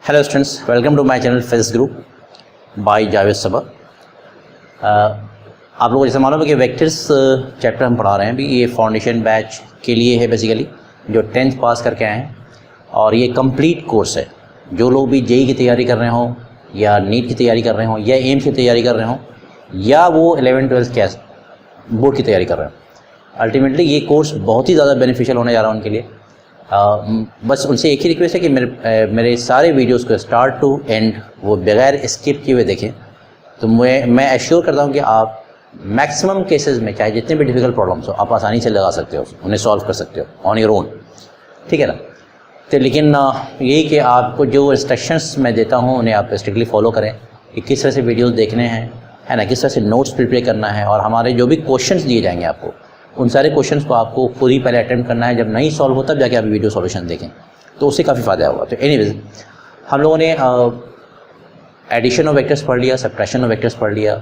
Hello students, welcome to my channel physics group by Javed Saba. आप लोगों को जैसे मालूम है कि वेक्टर्स चैप्टर हम पढ़ा रहे हैं अभी। ये फाउंडेशन बैच के लिए है बेसिकली, जो 10th पास करके आए हैं, और ये कंप्लीट कोर्स है। जो लोग भी जेई की तैयारी कर रहे हों या नीट की तैयारी कर रहे हों या एम्स की तैयारी कर रहे हों या वो 11th-12th के बोर्ड की तैयारी कर रहे हों, अल्टीमेटली ये कोर्स बहुत ही ज़्यादा बेनिफिशियल होने जा रहा है उनके लिए। बस उनसे एक ही रिक्वेस्ट है कि मेरे सारे वीडियोस को स्टार्ट टू एंड वो बगैर स्किप किए हुए देखें, तो मैं एश्योर करता हूँ कि आप मैक्सिमम केसेस में, चाहे जितने भी डिफ़िकल्ट प्रॉब्लम्स हो, आप आसानी से लगा सकते हो, उन्हें सॉल्व कर सकते हो ऑन योर ओन। ठीक है ना? तो लेकिन यही कि आपको जो इंस्ट्रक्शंस मैं देता हूँ उन्हें आप स्ट्रिक्टली फॉलो करें कि किस तरह से वीडियोज़ देखने हैं, है ना, किस तरह से नोट्स प्रिपेयर करना है, और हमारे जो भी क्वेश्चंस दिए जाएंगे आपको, उन सारे क्वेश्चंस को आपको खुद ही पहले अटेम्प्ट करना है। जब नहीं सॉल्व होता तब जाके आप वीडियो सॉल्यूशन देखें, तो उससे काफ़ी फ़ायदा होगा। तो एनीवेज, हम लोगों ने एडिशन ऑफ वेक्टर्स पढ़ लिया, सब्ट्रैक्शन ऑफ वेक्टर्स पढ़ लिया,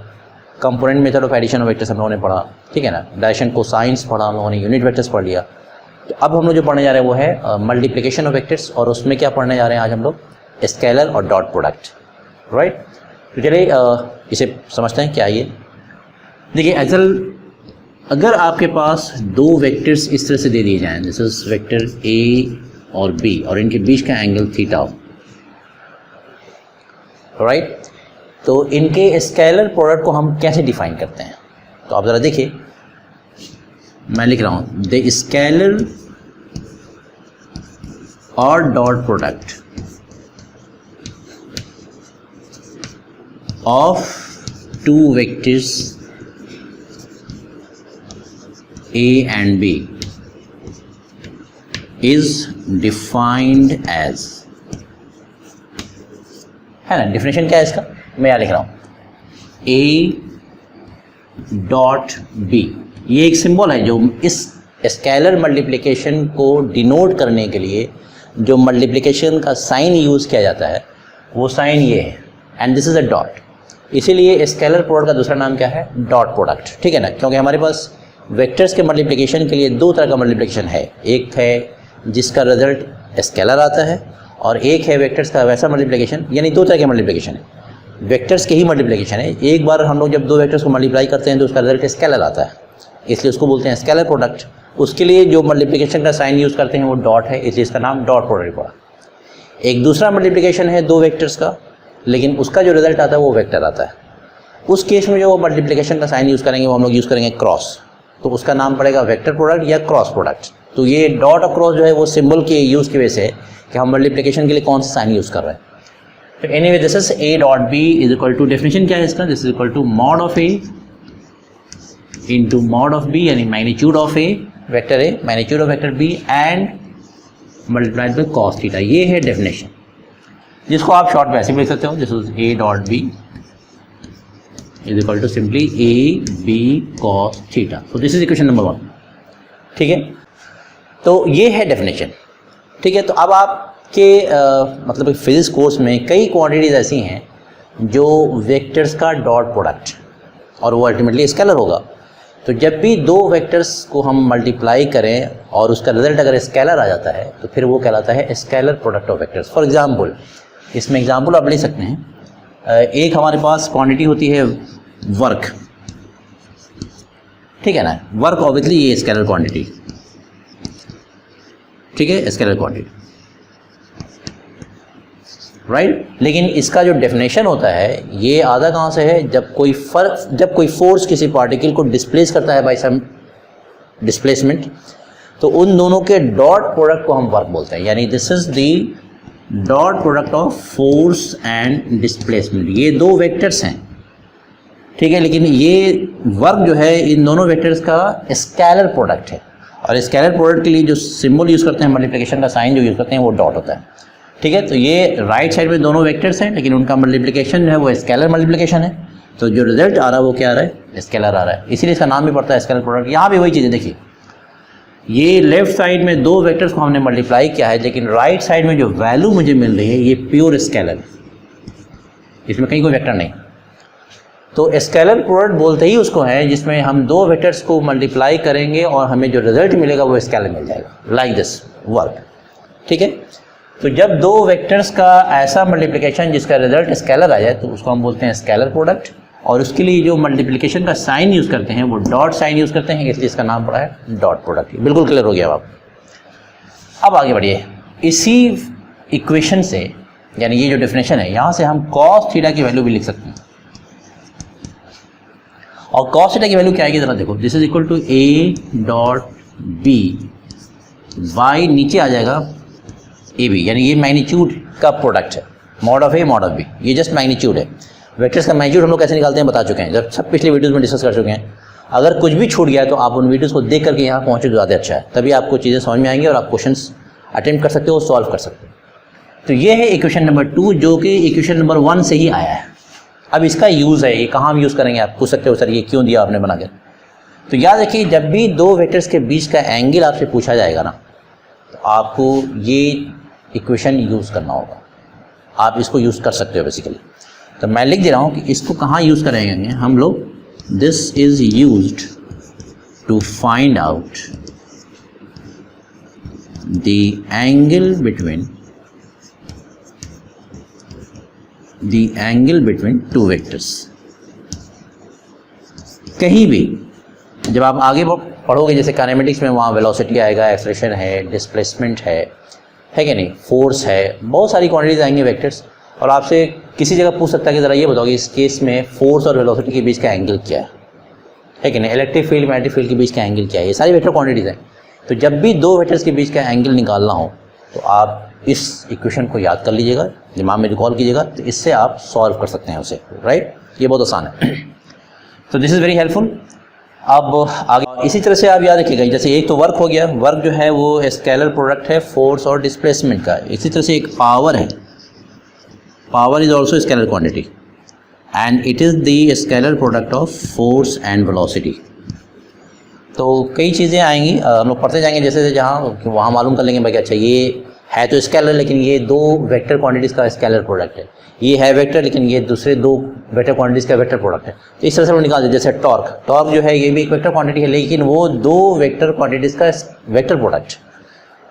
component method of addition of vectors हम लोगों ने पढ़ा, ठीक है ना, डायरेक्शन कोसाइंस पढ़ा हम लोगों ने, यूनिट वेक्टर्स पढ़ लिया। तो अब हम लोग जो पढ़ने जा रहे हैं वो है मल्टीप्लिकेशन ऑफ वेक्टर्स, और उसमें क्या पढ़ने जा रहे हैं आज हम लोग? स्केलर और डॉट प्रोडक्ट, राइट। तो चलिए इसे समझते हैं क्या ये। देखिए, अगर आपके पास दो वेक्टर्स इस तरह से दे दिए जाएं, दिस इज वेक्टर ए और बी, और इनके बीच का एंगल थीटा हो, राइट, तो इनके स्केलर प्रोडक्ट को हम कैसे डिफाइन करते हैं? तो आप ज़रा देखिए, मैं लिख रहा हूँ द स्केलर और dot product of two vectors A and B is defined as, है ना, डिफिनेशन क्या है इसका? मैं यहाँ लिख रहा हूँ A डॉट B। ये एक सिंबल है जो इस स्केलर मल्टीप्लिकेशन को डिनोट करने के लिए जो मल्टीप्लिकेशन का साइन यूज़ किया जाता है, वो साइन ये है, and this is a dot. इसीलिए स्केलर प्रोडक्ट का दूसरा नाम क्या है? Dot product. ठीक है ना, क्योंकि हमारे पास वेक्टर्स के मल्टीप्लिकेशन के लिए दो तरह का मल्टीप्लिकेशन है। एक है जिसका रिजल्ट स्केलर आता है, और एक है वेक्टर्स का वैसा मल्टीप्लिकेशन, यानी दो तरह के मल्टीप्लिकेशन है, वेक्टर्स के ही मल्टीप्लिकेशन है। एक बार हम लोग जब दो वेक्टर्स को मल्टीप्लाई करते हैं तो उसका रिजल्ट स्केलर आता है, इसलिए उसको बोलते हैं स्केलर प्रोडक्ट। उसके लिए जो मल्टीप्लिकेशन का साइन यूज़ करते हैं वो डॉट है, इसलिए इसका नाम डॉट प्रोडक्ट पड़ा। एक दूसरा मल्टीप्लिकेशन है दो वेक्टर्स का, लेकिन उसका जो रिजल्ट आता है वो वेक्टर आता है। उस केस में जो मल्टीप्लिकेशन का साइन यूज़ करेंगे वो हम लोग यूज़ करेंगे क्रॉस, तो उसका नाम पड़ेगा वेक्टर प्रोडक्ट या क्रॉस प्रोडक्ट। तो ये डॉट और क्रॉस जो है वो सिंबल के यूज़ की वजह से है कि हम मल्टीप्लिकेशन के लिए कौन सा साइन यूज़ कर रहे हैं। तो anyway, this is A dot B is equal to, definition क्या है इसका? This is equal to mod of A into mod of B, यानी magnitude of A vector A, magnitude of vector B, and multiplied by cos theta. ये है definition, जिसको आप short में ऐसे भी लिख सकते हो, this is A dot B is equal to simply a b cos theta. So this is equation number 1. ठीक है, तो ये है डेफिनेशन। ठीक है, तो अब आपके मतलब फिजिक्स कोर्स में कई क्वांटिटीज़ ऐसी हैं जो वेक्टर्स का डॉट प्रोडक्ट, और वो अल्टीमेटली स्केलर होगा। तो जब भी दो वेक्टर्स को हम मल्टीप्लाई करें और उसका रिजल्ट अगर स्केलर आ जाता है तो फिर वो कहलाता है scalar product of vectors. For example, इसमें एग्जाम्पल आप ले सकते हैं, एक हमारे पास क्वांटिटी होती है वर्क, ठीक है ना, वर्क ऑब्वियसली ये स्केलर क्वांटिटी, ठीक है, स्केलर क्वांटिटी, राइट। लेकिन इसका जो डेफिनेशन होता है ये आधा कहाँ से है? जब कोई फोर्स किसी पार्टिकल को डिस्प्लेस करता है बाय सम डिस्प्लेसमेंट, तो उन दोनों के डॉट प्रोडक्ट को हम वर्क बोलते हैं, यानी this is the dot product of force and displacement. ये दो वेक्टर्स हैं, ठीक है, लेकिन ये वर्क जो है इन दोनों वेक्टर्स का स्केलर प्रोडक्ट है, और स्केलर प्रोडक्ट के लिए जो सिंबल यूज़ करते हैं, मल्टीप्लिकेशन का साइन जो यूज़ करते हैं, वो डॉट होता है। ठीक है, तो ये राइट साइड में दोनों वेक्टर्स हैं, लेकिन उनका मल्टीप्लिकेशन जो है वो स्केलर मल्टीप्लिकेशन है, तो जो रिजल्ट आ रहा है वो क्या आ रहा है? स्केलर आ रहा है, इसीलिए इसका नाम भी पड़ता है स्केलर प्रोडक्ट। यहाँ भी वही चीज़ें देखिए, ये लेफ्ट साइड में दो वेक्टर्स को हमने मल्टीप्लाई किया है, लेकिन राइट साइड में जो वैल्यू मुझे मिल रही है ये प्योर स्केलर, इसमें कहीं कोई वेक्टर नहीं। तो स्केलर प्रोडक्ट बोलते ही उसको है जिसमें हम दो वेक्टर्स को मल्टीप्लाई करेंगे और हमें जो रिजल्ट मिलेगा वो स्केलर मिल जाएगा, लाइक दिस वर्क। ठीक है, तो जब दो वेक्टर्स का ऐसा मल्टीप्लिकेशन जिसका रिजल्ट स्केलर आ जाए तो उसको हम बोलते हैं स्केलर प्रोडक्ट, और उसके लिए जो मल्टीप्लिकेशन का साइन यूज़ करते हैं वो डॉट साइन यूज़ करते हैं, इसलिए इसका नाम पड़ा है डॉट प्रोडक्ट। बिल्कुल क्लियर हो गया आप। अब आगे बढ़िए, इसी इक्वेशन से यानी ये जो डेफिनेशन है यहाँ से हम कॉस थीटा की वैल्यू भी लिख सकते हैं। और कॉस थीटा की वैल्यू क्या आएगी जरा देखो, this is equal to A dot B Y, नीचे आ जाएगा ए बी, यानी ये मैग्नीट्यूड का प्रोडक्ट है, mod of A mod of B, ये जस्ट मैग्नीट्यूड है। वेक्टर्स का मैग्नीट्यूड हम लोग कैसे निकालते हैं बता चुके हैं, जब सब पिछले वीडियोस में डिस्कस कर चुके हैं। अगर कुछ भी छूट गया तो आप उन वीडियोस को देख करके यहाँ पहुँचे तो ज़्यादा अच्छा है, तभी आपको चीज़ें समझ में आएंगी और आप क्वेश्चंस अटेम्प्ट कर सकते हो, सॉल्व कर सकते हो। तो ये है इक्वेशन नंबर 2 जो कि इक्वेशन नंबर 1 से ही आया है। अब इसका यूज़ है, ये कहाँ हम यूज़ करेंगे, आप पूछ सकते हो सर ये क्यों दिया आपने बना कर। तो याद रखिए, जब भी दो वेक्टर्स के बीच का एंगल आपसे पूछा जाएगा ना, तो आपको ये इक्वेशन यूज़ करना होगा, आप इसको यूज़ कर सकते हो बेसिकली। तो मैं लिख दे रहा हूँ कि इसको कहाँ यूज़ करेंगे हम लोग, this is used to find out the angle between two vectors. कहीं भी जब आप आगे पढ़ोगे, जैसे काइनेमेटिक्स में, वहाँ वेलोसिटी आएगा, एक्सेलरेशन है, डिस्प्लेसमेंट है कि नहीं, फोर्स है, बहुत सारी क्वांटिटीज आएंगी वेक्टर्स, और आपसे किसी जगह पूछ सकता है कि ज़रा ये बताओ कि इस केस में फोर्स और वेलोसिटी के बीच का एंगल क्या है कि नहीं, इलेक्ट्रिक फील्ड मैग्नेटिक फील्ड के बीच का एंगल क्या है, ये सारी वेक्टर क्वांटिटीज़ हैं। तो जब भी दो वेक्टर्स के बीच का एंगल निकालना हो तो आप इस इक्वेशन को याद कर लीजिएगा, दिमाग में रिकॉल कीजिएगा, तो इससे आप सॉल्व कर सकते हैं उसे, राइट। ये बहुत आसान है। तो दिस इज़ वेरी हेल्पफुल। अब आगे इसी तरह से आप याद रखिएगा, जैसे एक तो वर्क हो गया, वर्क जो है वो स्केलर प्रोडक्ट है फोर्स और डिस्प्लेसमेंट का। इसी तरह से एक पावर है, power is also scalar quantity and it is the scalar product of force and velocity. तो कई चीज़ें आएंगी, हम लोग पढ़ते जाएंगे जैसे जहाँ वहाँ मालूम कर लेंगे भाई अच्छा ये है तो स्केलर, लेकिन ये दो वेक्टर क्वांटिटीज़ का स्केलर प्रोडक्ट है, ये है वेक्टर लेकिन ये दूसरे दो वेक्टर क्वांटिटीज़ का वेक्टर प्रोडक्ट है। तो इस तरह से हम निकाल दें, जैसे टॉर्क जो है ये भी एक वेक्टर क्वांटिटी है, लेकिन वो दो वेक्टर क्वांटिटीज़ का वेक्टर प्रोडक्ट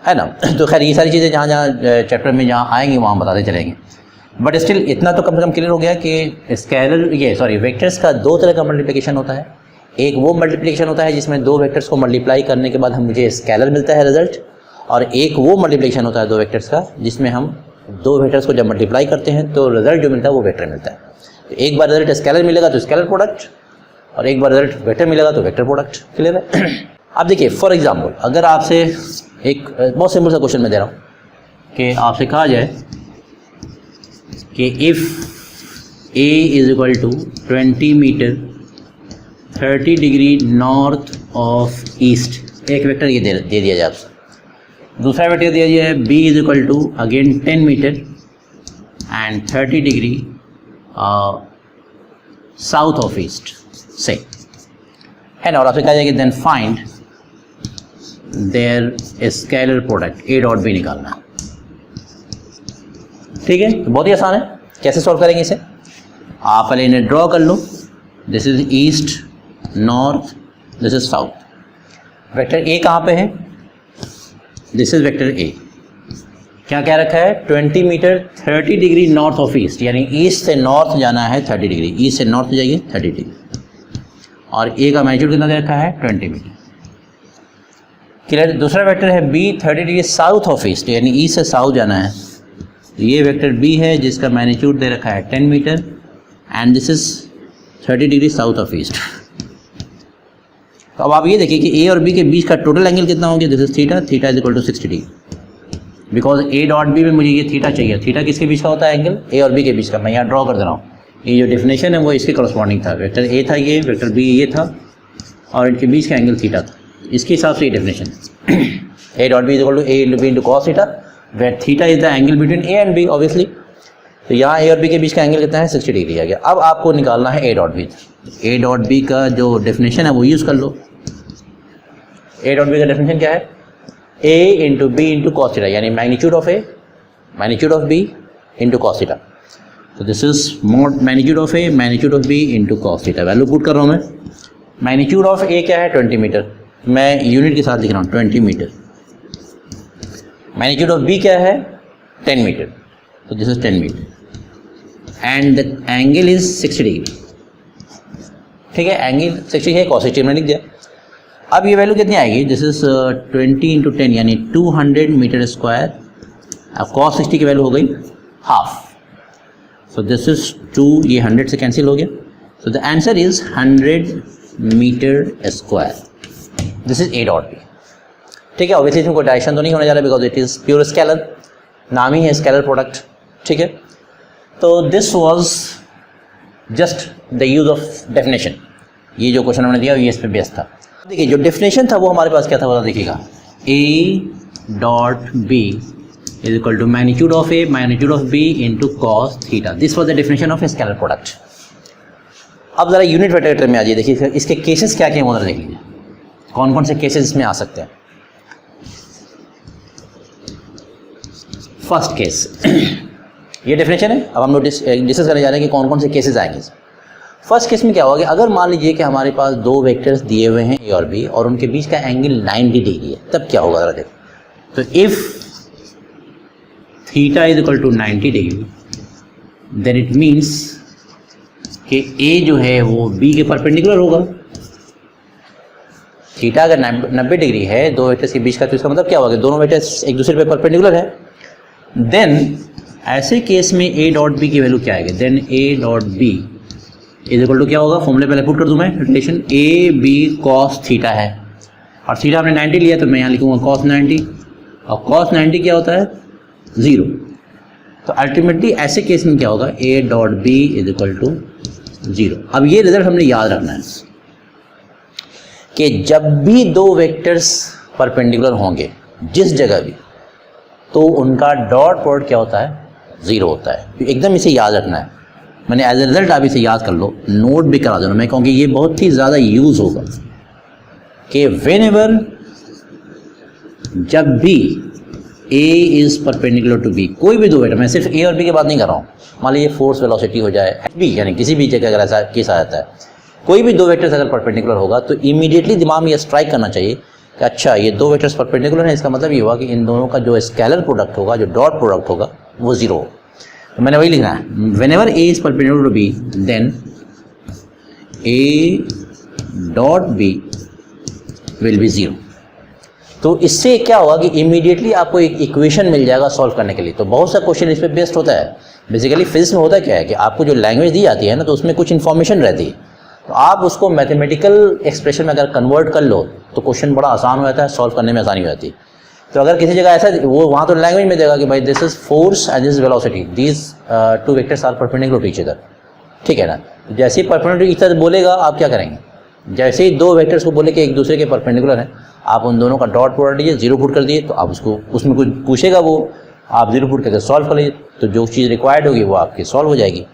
है ना। तो खैर ये सारी चीज़ें जहाँ चैप्टर में जहाँ आएंगी वहाँ बताते चलेंगे, बट स्टिल इतना तो कम से कम क्लियर हो गया कि स्केलर वेक्टर्स का दो तरह का मल्टीप्लिकेशन होता है। एक वो मल्टीप्लिकेशन होता है जिसमें दो वेक्टर्स को मल्टीप्लाई करने के बाद हम मुझे स्केलर मिलता है रिजल्ट, और एक वो मल्टीप्लिकेशन होता है दो वेक्टर्स का जिसमें हम दो वेक्टर्स को जब मल्टीप्लाई करते हैं तो रिजल्ट जो मिलता है वो वेक्टर मिलता है। तो एक बार रिजल्ट स्केलर मिलेगा तो स्केलर प्रोडक्ट, और एक बार रिजल्ट वेक्टर मिलेगा तो वेक्टर प्रोडक्ट। क्लियर है। अब देखिए फॉर एग्जांपल, अगर आपसे एक बहुत सिंपल सा क्वेश्चन मैं दे रहा हूँ कि आपसे कहा जाए कि if A is equal to 20 metre 30 degree north of east, एक वेक्टर ये दे दिया जाए आपसे। दूसरा वेक्टर दिया जाए b is equal to again 10 metre and 30 degree south of east से, है ना। और आपसे कहा जाएगा then find their scalar product a dot b निकालना। ठीक है, तो बहुत ही आसान है। कैसे सॉल्व करेंगे इसे, आप पहले इन्हें ड्रॉ कर लो। This is east, north, this is south. Vector a कहाँ पे है, दिस इज वेक्टर ए। क्या कह रखा है, 20 metre 30 degree north of east, यानी ईस्ट से नॉर्थ जाना है 30 डिग्री, ईस्ट से नॉर्थ जाइए 30 डिग्री, और ए का मैग्नीट्यूड कितना दे रखा है 20 मीटर। क्लियर। दूसरा वेक्टर है B 30 degree south of east, यानी ईस्ट से साउथ जाना है, तो ये वेक्टर बी है जिसका मैग्नीट्यूड दे रखा है 10 metre and this is 30 degree south of east. तो अब आप ये देखिए कि ए और बी के बीच का टोटल एंगल कितना हो गया, this is theta, theta is equal to 60 degree, because A dot B में मुझे ये थीटा चाहिए। थीटा किसके बीच का होता है एंगल, ए और बी के बीच का। मैं यहाँ ड्रॉ कर दे रहा हूँ, ये जो डेफिनेशन है वो इसके करस्पॉन्डिंग था। वेक्टर ए था ये, वेक्टर बी ये था, और इनके बीच का एंगल थीटा था। इसके हिसाब से ये definition A dot B is equal to A into B into cos theta, where theta is the angle between A and B obviously. तो यहाँ ए और बी के बीच का एंगल कितना है 60 डिग्री आ गया। अब आपको निकालना है A dot B. A dot B का जो डेफिनेशन है वो यूज़ कर लो। ए डॉट बी का डेफिनेशन क्या है, A into B into cos theta, यानी magnitude of A magnitude of B into cos theta. तो this is mod magnitude of A magnitude of B into cos theta. Value put कर रहा हूँ मैं। Magnitude of ए क्या है 20 metre, मैं unit के साथ लिख रहा हूँ 20 मीटर। मैग्नीट्यूड ऑफ बी क्या है 10 मीटर, तो this is 10 metre and the angle is 60 degree. ठीक है, एंगल 60 है, cos 60 मैंने लिख दिया। अब ये वैल्यू कितनी आएगी, दिस इज 20 इंटू 10 यानी 200 मीटर स्क्वायर। अब cos 60 की वैल्यू हो गई हाफ, सो दिस इज 2, ये 100 से कैंसिल हो गया, so the answer is 100 metre square. This is A dot B। ठीक है, ऑब्वियसली इसमें कोई डायरेक्शन तो नहीं होने जा रहा because it is pure scalar, नाम ही है स्केलर प्रोडक्ट। ठीक है, तो this was just the use of definition. ये जो क्वेश्चन हमने दिया ये इस पे बेस्ड था। देखिए जो डेफिनेशन था वो हमारे पास क्या था बता, देखिएगा A dot B is equal to magnitude of A magnitude of B into cos theta. This was the definition of a scalar product. अब जरा यूनिट वेक्टर में आ जाइए, देखिए इसके केसेस क्या क्या हैं वो जरा देख लीजिए, कौन कौन से केसेस इसमें आ सकते हैं। फर्स्ट केस ये डेफिनेशन है, अब हम डिस्कस करने जा रहे हैं कि कौन कौन से केसेस आएंगे। फर्स्ट केस में क्या होगा कि अगर मान लीजिए कि हमारे पास दो वेक्टर्स दिए हुए हैं A और B और उनके बीच का एंगल 90 डिग्री है, तब क्या होगा जरा देखो। तो if theta is equal to 90 degree then it means कि A जो है वो B के परपेंडिकुलर होगा। थीटा अगर 90 डिग्री है दो वेक्टर्स के बीच का, तो इसका मतलब क्या होगा कि दोनों वेक्टर्स एक दूसरे पे परपेंडिकुलर है। देन ऐसे केस में A डॉट B की वैल्यू क्या आएगी, then A dot B is equal to क्या होगा, फॉर्मूले पहले पुट कर दूं मैं, relation A B cos theta है और थीटा हमने 90 लिया तो मैं यहाँ लिखूंगा cos 90 और cos 90 क्या होता है 0। तो अल्टीमेटली ऐसे केस में क्या होगा, A dot B is equal to 0। अब ये रिजल्ट हमने याद रखना है कि जब भी दो वेक्टर्स परपेंडिकुलर होंगे जिस जगह भी, तो उनका डॉट प्रोडक्ट क्या होता है 0 होता है। एकदम इसे याद रखना है, मैंने एज ए रिजल्ट आप इसे याद कर लो, नोट भी करा देना, मैं कहूँगी ये बहुत ही ज़्यादा यूज़ होगा कि व्हेनेवर जब भी A is perpendicular to B, कोई भी दो वेक्टर, मैं सिर्फ A और B की बात नहीं कर रहा हूँ, मान लीजिए फोर्स वेलोसिटी हो जाए B, यानी किसी भी जगह अगर ऐसा केस आ जाता है, कोई भी दो वेक्टर्स अगर परपेंडिकुलर होगा तो इमीडिएटली दिमाग में ये स्ट्राइक करना चाहिए कि अच्छा ये दो वेक्टर्स परपेंडिकुलर हैं, इसका मतलब ये हुआ कि इन दोनों का जो स्केलर प्रोडक्ट होगा, जो डॉट प्रोडक्ट होगा वो 0 हो। तो मैंने वही लिखना है, whenever A is perpendicular to B then A dot B will be 0। तो इससे क्या होगा कि इमीडिएटली आपको एक इक्वेशन मिल जाएगा सॉल्व करने के लिए। तो बहुत सा क्वेश्चन इस पर बेस्ड होता है। बेसिकली फिजिक्स में होता क्या है कि आपको जो लैंग्वेज दी जाती है ना, तो उसमें कुछ इन्फॉर्मेशन रहती है, तो आप उसको मैथमेटिकल एक्सप्रेशन में अगर कन्वर्ट कर लो तो क्वेश्चन बड़ा आसान हो जाता है, सॉल्व करने में आसानी हो जाती है। तो अगर किसी जगह ऐसा वो वहाँ तो लैंग्वेज में देगा कि भाई this is force and this is velocity, these two vectors are perpendicular to each other. ठीक है ना, जैसे ही परपेंडिकुलर टू ईच अदर बोलेगा आप क्या करेंगे, जैसे ही दो वेक्टर्स को बोले कि एक दूसरे के परपेंडिकुलर हैं, आप उन दोनों का डॉट प्रोडक्ट लीजिए, 0 पुट कर दिए, तो आप उसको उसमें कुछ पूछेगा वो आप 0 पुट करके सॉल्व कर लीजिए, तो जो चीज़ रिक्वायर्ड होगी वो आपकी सॉल्व हो जाएगी।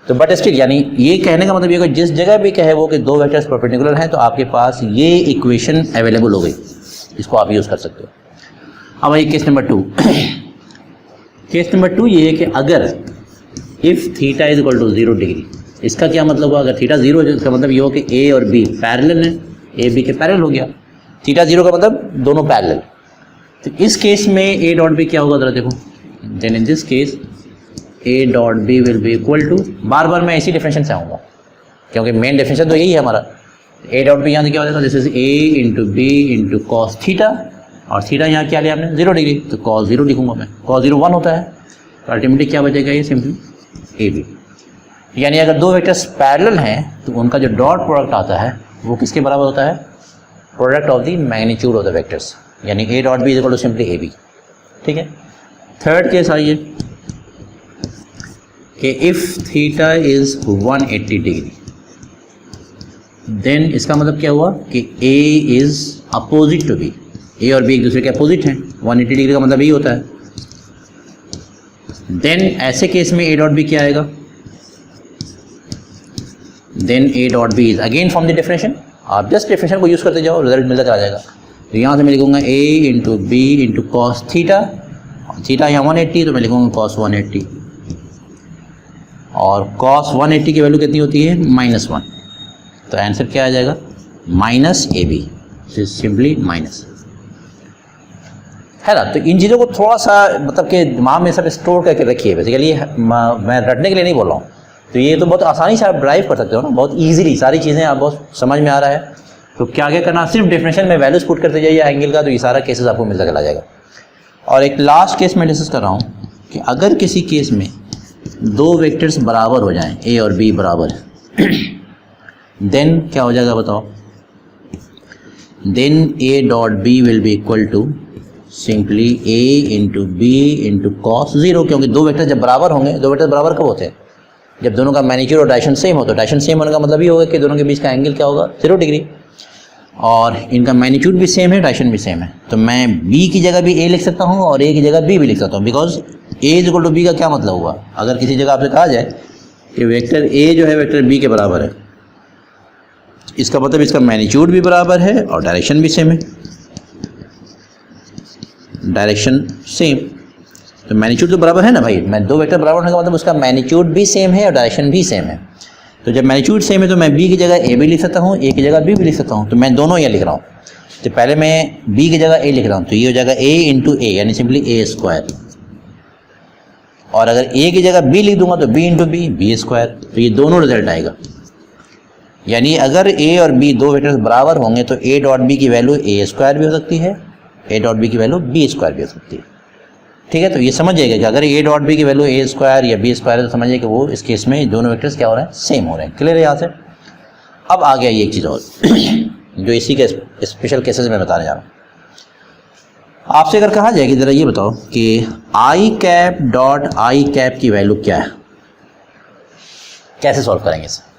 तो बट स्टिल यानी ये कहने का मतलब ये कि जिस जगह भी कहे वो कि दो वेक्टर्स परपेंडिकुलर हैं, तो आपके पास ये इक्वेशन अवेलेबल हो गई, इसको आप यूज़ कर सकते हो। अब आइए केस नंबर 2। केस नंबर 2 ये है कि अगर if theta is equal to 0 degree, इसका क्या मतलब हुआ, अगर थीटा 0 है इसका मतलब ये हो कि A और B पैरेलल है, A B के पैरेलल हो गया। थीटा 0 का मतलब दोनों पैरेलल। तो इस केस में A डॉट B क्या होगा जरा देखो, then in this case A dot B will be equal to, बार बार मैं इसी डेफिनेशन से आऊँगा क्योंकि मेन डेफिनेशन तो यही है हमारा। A डॉट B यहाँ से क्या हो जाएगा, this is A into B into cos theta, और थीटा यहाँ क्या लिया आपने 0 डिग्री, तो cos 0 लिखूंगा मैं, cos 0 1 होता है, तो अल्टीमेटली क्या बचेगा ये सिंपली AB। यानी अगर दो वेक्टर्स पैरेलल हैं तो उनका जो डॉट प्रोडक्ट आता है वो किसके बराबर होता है, product of the magnitude of the vectors, यानी A dot B is equal to simply AB। ठीक है, थर्ड केस आइए कि if theta is 180 degree then इसका मतलब क्या हुआ कि A is opposite to B, A और B एक दूसरे के अपोजिट हैं, 180 डिग्री का मतलब यही होता है। देन ऐसे केस में A डॉट B क्या आएगा, then A dot B is again from the definition, आप जस्ट डेफिनेशन को यूज़ करते जाओ, रिजल्ट मिलता चला जाएगा। तो यहाँ से मैं लिखूंगा A into B into cos theta, theta यहाँ 180 तो मैं लिखूंगा कॉस 180, और कॉस 180 की वैल्यू कितनी होती है -1, तो आंसर क्या आ जाएगा -AB, सिंपली माइनस। है ना। तो इन चीज़ों को थोड़ा सा मतलब कि दिमाग में सब स्टोर करके रखिए। बेसिकली मैं रटने के लिए नहीं बोल रहा हूँ। तो ये तो बहुत आसानी से आप ड्राइव कर सकते हो ना, बहुत ईजिली सारी चीज़ें आप बहुत समझ में आ रहा है। तो क्या करना, सिर्फ डेफिनेशन में वैल्यूज पुट करते जाइए एंगल का, तो ये सारा केसेस आपको मिलता चला जाएगा। और एक लास्ट केस मैं डिस्कस कर रहा हूँ कि अगर किसी केस में दो वेक्टर्स बराबर हो जाएं, ए और बी बराबर, देन क्या हो जाएगा बताओ। Then A dot B will be equal to simply A into B into cos 0, क्योंकि दो वेक्टर जब बराबर होंगे, दो वेक्टर बराबर कब होते हैं, जब दोनों का मैग्नीट्यूड और डायरेक्शन सेम हो। तो डायरेक्शन सेम होने का मतलब ये होगा कि दोनों के बीच का एंगल क्या होगा, 0 डिग्री, और इनका मैग्नीट्यूड भी सेम है, डायरेक्शन भी सेम है। तो मैं b की जगह भी a लिख सकता हूँ और a की जगह b भी लिख सकता हूँ, because a is equal to b का क्या मतलब हुआ, अगर किसी जगह आपसे कहा जाए कि वेक्टर a जो है वेक्टर b के बराबर है, इसका मतलब इसका मैग्नीट्यूड भी बराबर है और डायरेक्शन भी सेम है, डायरेक्शन सेम। तो मैग्नीट्यूड तो बराबर है ना भाई, मैं दो वेक्टर बराबर होने का मतलब उसका मैग्नीट्यूड भी सेम है और डायरेक्शन भी सेम है। तो जब मैग्नीट्यूड सेम है तो मैं b की जगह a भी लिख सकता हूँ, a की जगह b भी लिख सकता हूँ। तो मैं दोनों यहाँ लिख रहा हूँ। तो पहले मैं b की जगह a लिख रहा हूँ, तो ये हो जाएगा a इंटू ए, यानी सिंपली a स्क्वायर। और अगर a की जगह b लिख दूंगा तो b into B, B square. तो ये दोनों रिजल्ट आएगा, यानी अगर a और b दो वेक्टर्स बराबर होंगे तो a डॉट b की वैल्यू a स्क्वायर भी हो सकती है, a डॉट b की वैल्यू b स्क्वायर भी हो सकती है। ठीक है, तो ये समझिएगा कि अगर a डॉट b की वैल्यू a स्क्वायर या b स्क्वायर है तो समझिए कि वो इस केस में दोनों वेक्टर्स क्या हो रहे हैं, सेम हो रहे हैं। क्लियर है यहाँ से। अब आ गया ये एक चीज़ और जो इसी के स्पेशल केसेस में बताने जा रहा हूँ। आपसे अगर कहा जाए कि ज़रा ये बताओ कि I cap dot I cap की वैल्यू क्या है, कैसे सॉल्व करेंगे इसे।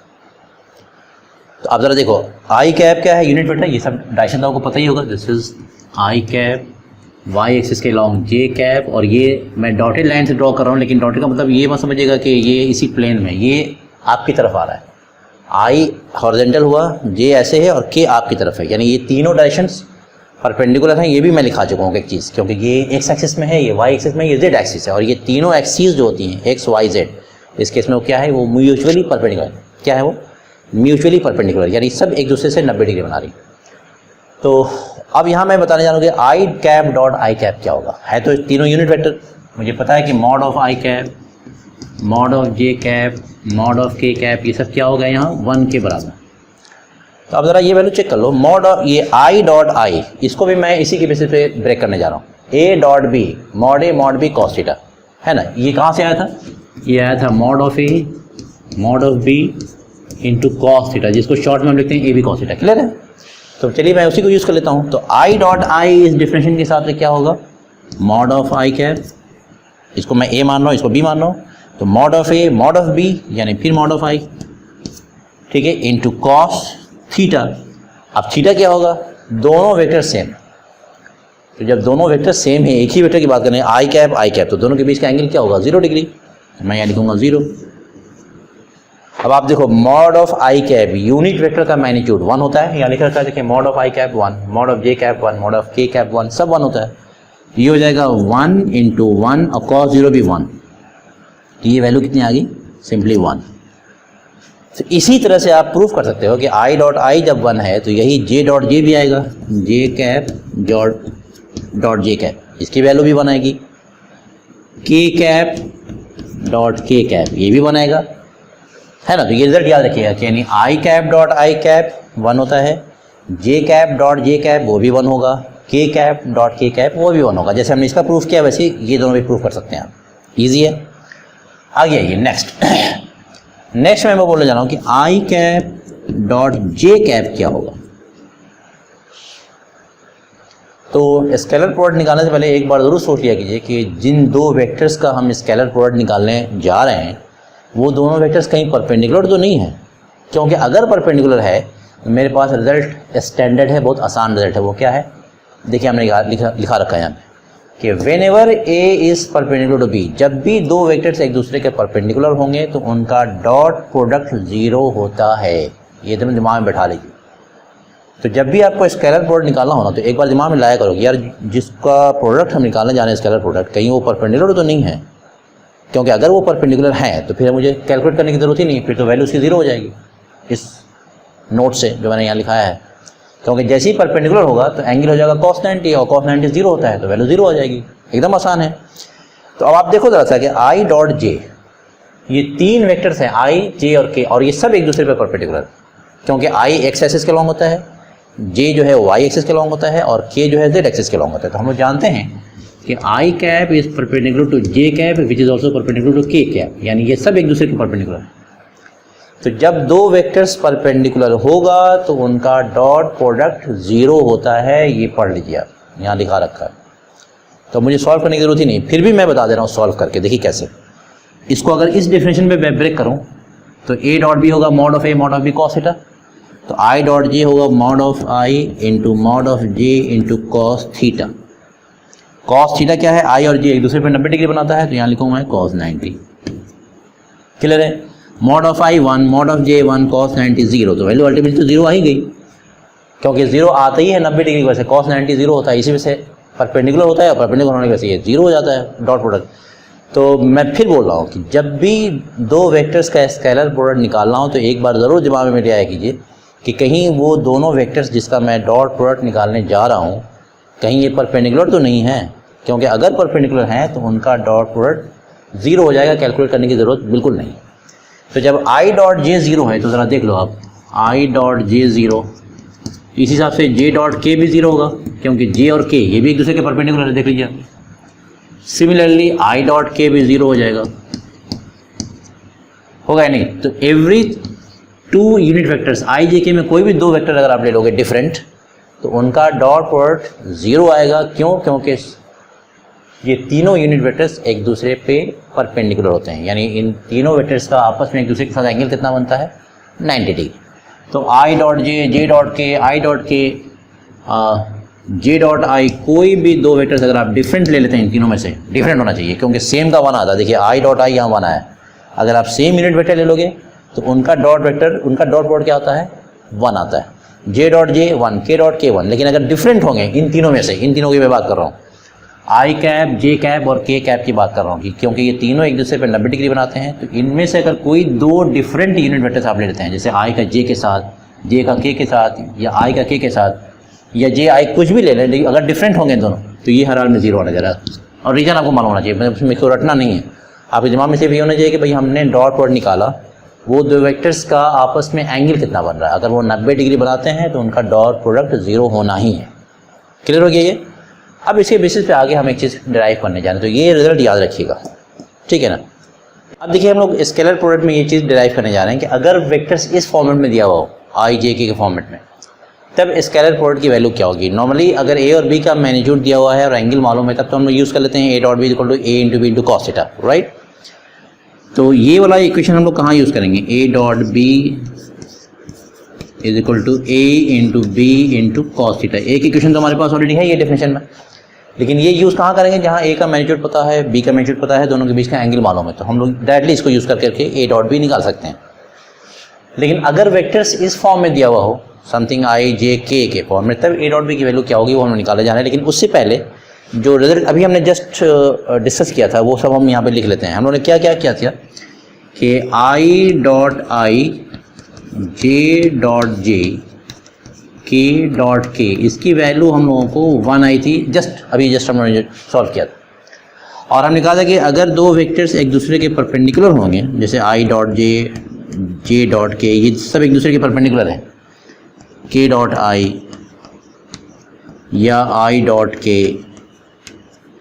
तो आप ज़रा देखो, आई कैप क्या है, यूनिट वेक्टर, ये सब डायरेक्शन तो आपको पता ही होगा। This is I cap, Y axis के लॉन्ग जे कैप, और ये मैं डॉटेड लाइन से ड्रॉ कर रहा हूँ, लेकिन डॉटेड का मतलब ये मत समझिएगा कि ये इसी प्लेन में, ये आपकी तरफ आ रहा है। आई हॉरिजॉन्टल हुआ, जे ऐसे है और के आपकी तरफ है, यानी ये तीनों डायरेक्शंस परपेंडिकुलर हैं। ये भी मैं लिखा चुका हूँ एक चीज़, क्योंकि ये एक्स एक्सिस में है, ये वाई एक्सिस में, ये जेड एक्सिस है, और ये तीनों एक्सिस जो होती हैं एक्स वाई जेड, इस केस में वो क्या है, वो म्यूचुअली परपेंडिकुलर। क्या है वो, म्यूचुअली परपेंडिकुलर, यानी सब एक दूसरे से 90 डिग्री बना रही। तो अब यहाँ मैं बताने जा रहा हूँ कि I cap dot I cap क्या होगा। है तो तीनों यूनिट वेक्टर, मुझे पता है कि mod of I cap, mod of J cap, mod of के कैप, ये सब क्या होगा यहाँ 1 के बराबर। तो अब ज़रा ये वैल्यू चेक कर लो, मॉड ऑफ ये आई डॉट आई, इसको भी मैं इसी के बेसिस पे ब्रेक करने जा रहा हूँ। A dot B, mod A mod B cos theta, है ना। ये कहाँ से आया था, ये आया था mod of A mod of B into cos theta, जिसको शॉर्ट में हम लिखते हैं A B cos theta. Clear है। तो चलिए मैं उसी को यूज़ कर लेता हूँ। तो आई डॉट आई इस डिफरेंशिएशन के हिसाब से क्या होगा, मॉड ऑफ आई कैप, इसको मैं ए मान रहा हूँ, इसको बी मान रहा हूँ, तो mod of A mod of B यानी फिर मॉड ऑफ आई, ठीक है, इंटू कॉस थीटा। अब थीटा क्या होगा, दोनों वेक्टर सेम। तो जब दोनों वेक्टर सेम है, एक ही वेक्टर की बात करें, आई कैप, तो दोनों के बीच का एंगल क्या होगा, 0 डिग्री। तो मैं यहाँ लिखूंगा 0। अब आप देखो, mod of I cap, unit vector का मैग्नीट्यूड 1 होता है, यहाँ लिखा रहता है, देखिए mod of I cap 1, mod of J cap 1, mod of के कैप 1, सब 1 होता है। ये हो जाएगा 1 इंटू 1 और कॉस 0 भी 1, तो ये वैल्यू कितनी आ गई, सिंपली 1। तो इसी तरह से आप प्रूफ कर सकते हो कि आई डॉट आई जब 1 है तो यही जे डॉट जे भी आएगा, जे कैप डॉट जे कैप, इसकी वैल्यू भी 1 आएगी। के कैप डॉट के कैप, ये भी 1 आएगा, है ना। तो ये रिजल्ट याद रखिएगा कि यानी आई कैप डॉट आई कैप 1 होता है, जे कैप डॉट जे कैप वो भी 1 होगा, के कैप डॉट के कैप वो भी 1 होगा। जैसे हमने इसका प्रूफ किया वैसे ये दोनों भी प्रूफ कर सकते हैं आप, ईजी है। आगे आइए नेक्स्ट मैं बोलने जा रहा हूँ कि I cap dot J cap क्या होगा। तो स्केलर प्रोडक्ट निकालने से पहले एक बार ज़रूर सोच लिया कीजिए कि जिन दो वेक्टर्स का हम स्केलर प्रोडक्ट निकालने जा रहे हैं वो दोनों वेक्टर्स कहीं परपेंडिकुलर तो नहीं है, क्योंकि अगर परपेंडिकुलर है तो मेरे पास रिजल्ट स्टैंडर्ड है, बहुत आसान रिजल्ट है। वो क्या है, देखिए हमने लिखा रखा है यहाँ पे कि whenever A is perpendicular to B, जब भी दो वेक्टर्स एक दूसरे के परपेंडिकुलर होंगे तो उनका डॉट प्रोडक्ट 0 होता है। ये तो दिमाग में बैठा लीजिए। तो जब भी आपको स्केलर प्रोडक्ट निकालना होना तो एक बार दिमाग में लाया करो कि यार जिसका प्रोडक्ट हम निकालने जा रहे हैं स्केलर प्रोडक्ट, कहीं वो परपेंडिकुलर तो नहीं है, क्योंकि अगर वो परपेंडिकुलर है तो फिर मुझे कैलकुलेट करने की ज़रूरत ही नहीं, फिर तो वैल्यू उसकी 0 हो जाएगी इस नोट से जो मैंने यहाँ लिखाया है। क्योंकि जैसे ही परपेंडिकुलर होगा तो एंगल हो जाएगा cos 90 और cos 90 जीरो होता है तो वैल्यू जीरो हो जाएगी। एकदम आसान है। तो अब आप देखो जरा सा कि आई डॉट जे, ये तीन वेक्टर्स हैं आई जे और के, और ये सब एक दूसरे पे परपेंडिकुलर, क्योंकि आई एक्स एक्सिस के लॉन्ग होता है, जे जो है वाई एक्सिस के लॉन्ग होता है और के जो है जेड एक्सिस के लॉन्ग होता है। तो हम लोग जानते हैं कि I cap is perpendicular to J cap which is also perpendicular to K cap, यानी ये सब एक दूसरे के परपेंडिकुलर है। तो जब दो वेक्टर्स परपेंडिकुलर होगा तो उनका डॉट प्रोडक्ट जीरो होता है, ये पढ़ लीजिए आप, यहाँ लिखा रखा है। तो मुझे सॉल्व करने की जरूरत ही नहीं, फिर भी मैं बता दे रहा हूँ सॉल्व करके, देखिए कैसे। इसको अगर इस डेफिनेशन में मैं ब्रेक करूँ तो ए डॉट बी होगा mod of A mod of B cos theta, तो आई डॉट जे होगा mod of I into mod of J into cos theta. Cos theta क्या है, आई और जे एक दूसरे पर 90 डिग्री बनाता है, तो यहाँ लिखूँगा मैं कॉस 90। क्लियर है। Mod of I 1 mod of J 1 cos 90 zero, तो वैल्यू अल्टीमेटली तो जीरो आ ही गई, क्योंकि जीरो आता ही है 90 डिग्री की वजह से, कॉस 90 जीरो होता है, इसी वजह से परपेंडिकुलर होता है और परपेंडिकुलर होने की वजह से ये जीरो हो जाता है डॉट प्रोडक्ट। तो मैं फिर बोल रहा हूँ कि जब भी दो वेक्टर्स का स्केलर प्रोडक्ट निकालना हो तो एक बार ज़रूर दिमाग में आया कीजिए कि कहीं वो दोनों वेक्टर्स जिसका मैं डॉट प्रोडक्ट निकालने जा रहा हूँ कहीं ये परपेंडिकुलर तो नहीं है, क्योंकि अगर परपेंडिकुलर हैं तो उनका डॉट प्रोडक्ट जीरो हो जाएगा, कैलकुलेट करने की ज़रूरत बिल्कुल नहीं। तो जब आई डॉट जे ज़ीरो है तो ज़रा देख लो आप, आई डॉट जे ज़ीरो, इस हिसाब से जे डॉट के भी ज़ीरो होगा, क्योंकि जे और के ये भी एक दूसरे के परपेंडिकुलर है, देख लीजिए। सिमिलरली आई डॉट के भी ज़ीरो हो जाएगा, होगा नहीं। तो एवरी टू यूनिट वेक्टर्स आई जे के में कोई भी दो वेक्टर अगर आप ले लोगे डिफरेंट तो उनका डॉट प्रोडक्ट ज़ीरो आएगा। क्यों? क्योंकि ये तीनों यूनिट वेक्टर्स एक दूसरे पे परपेंडिकुलर होते हैं, यानी इन तीनों वेक्टर्स का आपस में एक दूसरे के साथ एंगल कितना बनता है, 90 डिग्री। तो I dot J, J dot के, आई डॉट के, जे डॉट आई, कोई भी दो वेक्टर्स अगर आप डिफरेंट ले लेते हैं इन तीनों में से, डिफरेंट होना चाहिए क्योंकि सेम का वन आता है। देखिए आई डॉट आई यहाँ वन आया, अगर आप सेम यूनिट वेक्टर ले लोगे तो उनका डॉट वेक्टर, उनका डॉट प्रोडक्ट क्या होता है, वन आता है। जे डॉट जे वन, के डॉट के वन। लेकिन अगर डिफरेंट होंगे इन तीनों में से, इन तीनों की मैं बात कर रहा हूँ, आई कैप, जे कैप और के कैप की बात कर रहा हूँ, क्योंकि ये तीनों एक दूसरे पर 90 डिग्री बनाते हैं। तो इनमें से अगर कोई दो डिफरेंट यूनिट वेक्टर्स आप ले लेते हैं, जैसे आई का जे के साथ, जे का के साथ, या आई का के साथ, या जे आई कुछ भी ले लें, लेकिन अगर डिफरेंट होंगे दोनों तो ये हर हाल में जीरो होने जा रहा है। और रीज़न आपको मालूम होना चाहिए, उसमें को रटना नहीं है, आपके दिमाग में सिर्फ ये होना चाहिए कि भाई हमने डॉट प्रोडक्ट निकाला, वो दो वेक्टर्स का आपस में एंगल कितना बन रहा है। अगर वो 90 डिग्री बनाते हैं तो उनका डॉट प्रोडक्ट जीरो होना ही है। क्लियर हो गया ये। अब इसके बेसिस पे आगे हम एक चीज़ डिराइव करने जा रहे हैं, तो ये रिजल्ट याद रखिएगा, ठीक है ना। अब देखिए हम लोग स्केलर प्रोडक्ट में ये चीज़ डिराइव करने जा रहे हैं कि अगर वेक्टर्स इस फॉर्मेट में दिया हुआ हो, आई जे के फॉर्मेट में, तब स्केलर प्रोडक्ट की वैल्यू क्या होगी। नॉर्मली अगर ए और बी का मैग्नीट्यूड दिया हुआ है और एंगल मालूम है तब तो हम लोग यूज़ कर लेते हैं A dot B equal to A into B into cos theta, right. तो ये वाला इक्वेशन हम लोग कहाँ यूज़ करेंगे, A dot B is equal to A into B into cos theta. एक इक्वेशन तो हमारे पास ऑलरेडी है ये डेफिनेशन में, लेकिन ये यूज़ कहाँ करेंगे, जहाँ ए का मैग्नीट्यूड पता है, बी का मैग्नीट्यूड पता है, दोनों के बीच का एंगल मालूम है, तो हम लोग डायरेक्टली इसको यूज़ करके ए डॉट बी निकाल सकते हैं। लेकिन अगर वेक्टर्स इस फॉर्म में दिया हुआ हो, समथिंग आई जे के फॉर्म में, तब ए डॉट बी की वैल्यू क्या होगी वो हम निकाले जा रहे हैं। लेकिन उससे पहले जो रिजल्ट अभी हमने जस्ट डिस्कस किया था वो सब हम यहाँ पे लिख लेते हैं। हम लोगों ने क्या क्या किया था कि I dot I, J dot J, के डॉट के, इसकी वैल्यू हम लोगों को 1 आई थी, जस्ट हमने सॉल्व किया था। और हमने कहा था कि अगर दो वेक्टर्स एक दूसरे के परपेंडिकुलर होंगे, जैसे आई डॉट जे, जे डॉट के, ये सब एक दूसरे के परपेंडिकुलर हैं, के डॉट आई या आई डॉट के,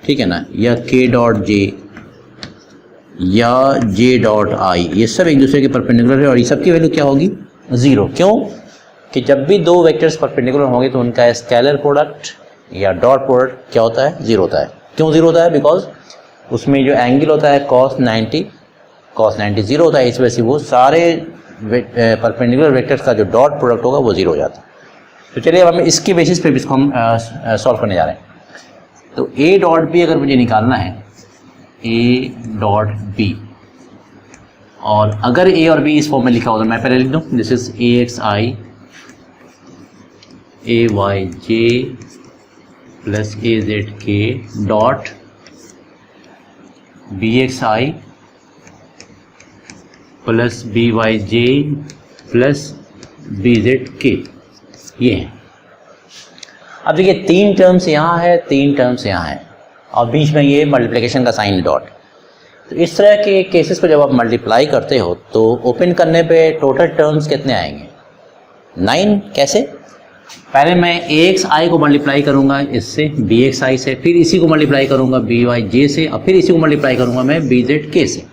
ठीक है ना, या के डॉट जे या जे डॉट आई, ये सब एक दूसरे के परपेंडिकुलर है और ये सब की वैल्यू क्या होगी, ज़ीरो। क्यों? कि जब भी दो वेक्टर्स परपेंडिकुलर होंगे तो उनका स्केलर प्रोडक्ट या डॉट प्रोडक्ट क्या होता है, ज़ीरो होता है। क्यों ज़ीरो होता है? बिकॉज उसमें जो एंगल होता है cos 90 ज़ीरो होता है, इस वजह से वो सारे परपेंडिकुलर वेक्टर्स का जो डॉट प्रोडक्ट होगा वो ज़ीरो हो जाता है। तो चलिए अब हम इसके बेसिस पे इसको हम सॉल्व करने जा रहे हैं। तो ए डॉट बी अगर मुझे निकालना है, ए डॉट बी, और अगर ए और बी इस फॉर्म में लिखा होगा, मैं पहले लिख दूँ, this is A X I A Y J plus A Z K dot B X I plus B Y J plus B Z K, ये है। अब देखिए 3 टर्म्स यहाँ है, 3 टर्म्स यहाँ है और बीच में ये मल्टीप्लिकेशन का साइन डॉट। तो इस तरह के केसेस को जब आप मल्टीप्लाई करते हो तो ओपन करने पे टोटल टर्म्स कितने आएंगे? 9। कैसे? पहले मैं AXI को मल्टीप्लाई करूंगा इससे, BXI से, फिर इसी को मल्टीप्लाई करूंगा BYJ से, और फिर इसी को मल्टीप्लाई करूंगा मैं BZK से।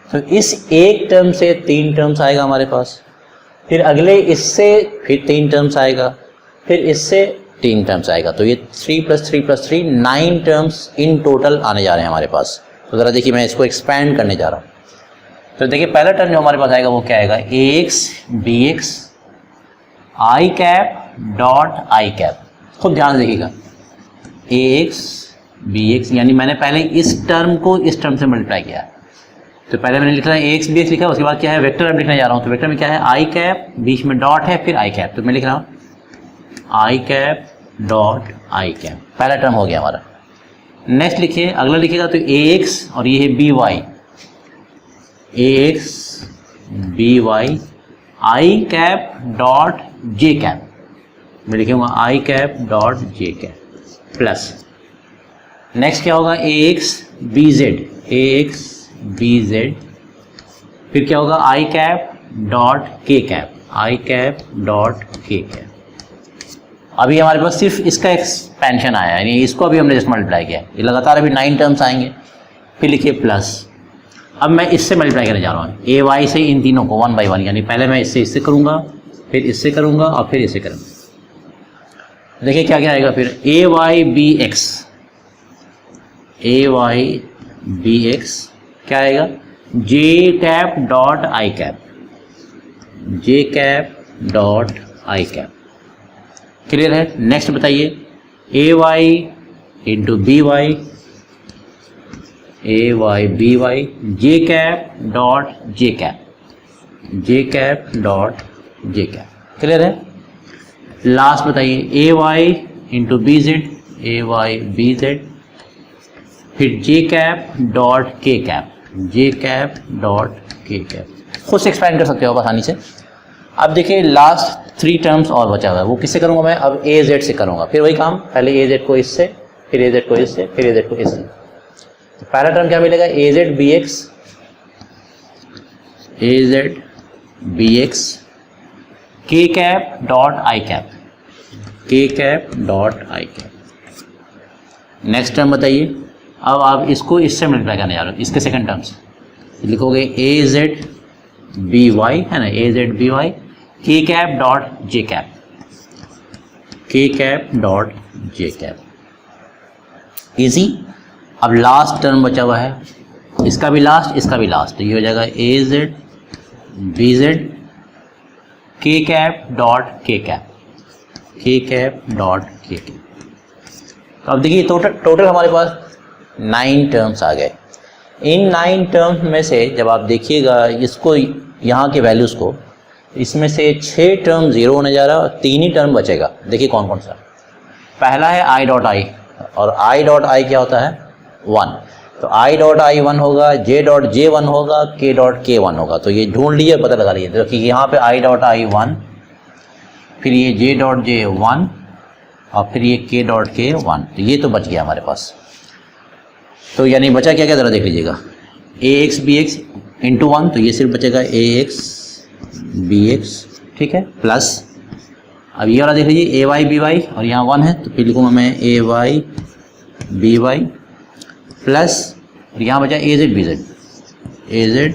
तो इस एक टर्म से 3 टर्म्स आएगा हमारे पास, फिर अगले इससे फिर 3 टर्म्स आएगा, फिर इससे 3 टर्म्स आएगा। तो ये 3 + 3 + 3 9 टर्म्स इन टोटल आने जा रहे हैं हमारे पास। तो ज़रा देखिए मैं इसको एक्सपैंड करने जा रहा हूँ। तो देखिए पहला टर्म जो हमारे पास आएगा वो क्या आएगा? AX BX I cap dot I cap. खूब ध्यान से देखिएगा, AX BX, यानी मैंने पहले इस टर्म को इस टर्म से मल्टीप्लाई किया है। तो पहले मैंने लिखा है AX BX लिखा, उसके बाद क्या है? वेक्टर अब लिखने जा रहा हूँ। तो वेक्टर में क्या है? I कैप, बीच में डॉट है, फिर I कैप। तो मैं लिख रहा हूँ I cap dot I cap. पहला टर्म हो गया हमारा। नेक्स्ट लिखिए, अगला लिखिएगा तो AX और ये है BY, AX BY I cap dot J cap. मैं लिखूंगा I cap dot J cap plus, next क्या होगा? AX BZ, AX BZ, फिर क्या होगा? I cap dot K cap, I cap dot K cap. अभी हमारे पास सिर्फ इसका एक्सपेंशन आया है, यानी इसको अभी हमने जस्ट मल्टीप्लाई किया। ये लगातार अभी 9 टर्म्स आएंगे। फिर लिखिए प्लस, अब मैं इससे मल्टीप्लाई करने जा रहा हूँ AY से इन तीनों को 1 by 1, यानी पहले मैं इससे करूँगा, फिर इससे करूँगा और फिर इससे करूँगा। देखिए क्या क्या आएगा फिर? AY BX, AY BX क्या आएगा? J cap dot I cap, J cap dot I cap. Clear है? नेक्स्ट बताइए, AY into BY, AY BY J cap dot J cap, J cap dot J cap. Clear है? Last बताइए, AY into BZ, AY BZ, फिर J cap dot K cap, J cap dot K cap. खुद से expand कर सकते हो आप आसानी से। अब देखिए लास्ट 3 टर्म्स और बचा हुआ है, वो किससे करूँगा मैं? अब AZ से करूँगा। फिर वही काम, पहले AZ को इससे, फिर AZ को इससे, फिर AZ को इससे। तो पहला टर्म क्या मिलेगा? AZ BX, AZ BX K cap dot I cap, K cap dot I cap. Next term बताइए। अब आप इसको इससे मल्टीप्लाई करने जा रहे हो, इसके सेकंड टर्म से लिखोगे AZ BY, है ना, AZ BY K cap dot J cap, K cap dot J cap. Easy. अब लास्ट टर्म बचा हुआ है, इसका भी लास्ट, इसका भी लास्ट। तो ये हो जाएगा AZ BZ K cap dot K cap, K cap dot K cap. तो अब देखिए टोटल हमारे पास 9 टर्म्स आ गए। इन 9 टर्म्स में से जब आप देखिएगा इसको, यहाँ के वैल्यूज़ को, इसमें से 6 टर्म 0 होने जा रहा है और 3 ही टर्म बचेगा। देखिए कौन कौन सा। पहला है I डॉट I, और I डॉट I क्या होता है? 1। तो I डॉट I 1 होगा, J डॉट J 1 होगा, K डॉट K 1 होगा। तो ये ढूंढ लीजिए, पता लगा लीजिए। तो यहाँ पे I डॉट I 1, फिर ये J डॉट J 1 और फिर ये K डॉट K 1। तो ये तो बच गया हमारे पास। तो यानी बचा क्या क्या, ज़रा देख लीजिएगा। AX BX इंटू 1, तो ये सिर्फ बचेगा AX BX, ठीक है, प्लस अब ये वाला देख लीजिए AY BY, और यहाँ 1 है तो फिर लिखूँगा मैं AY BY प्लस, और यहाँ बचा AZ BZ, AZ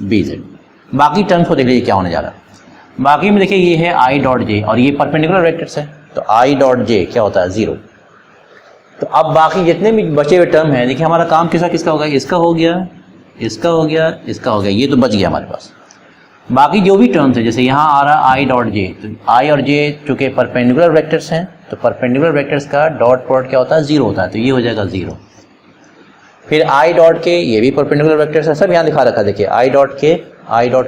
BZ। बाकी टर्म्स को देख लीजिए क्या होने जा रहा है। बाकी में देखिए ये है I डॉट J, और ये परपेंडिकुलर वेक्टर्स है, तो I डॉट J क्या होता है? 0। तो अब बाकी जितने भी बचे हुए टर्म हैं, देखिए हमारा काम किसका होगा? इसका हो गया, इसका हो गया, इसका हो गया, ये तो बच गया हमारे पास। बाकी जो भी टर्म्स है, जैसे यहाँ आ रहा है I डॉट J, तो I और J चूँकि परपेंडिकुलर वेक्टर्स हैं, तो परपेंडिकुलर वेक्टर्स का डॉट प्रोडक्ट क्या होता है? 0 होता है, तो ये हो जाएगा 0। फिर I डॉट K, ये भी परपेंडिकुलर वेक्टर्स है, सब यहाँ दिखा रखा है, देखिए I डॉट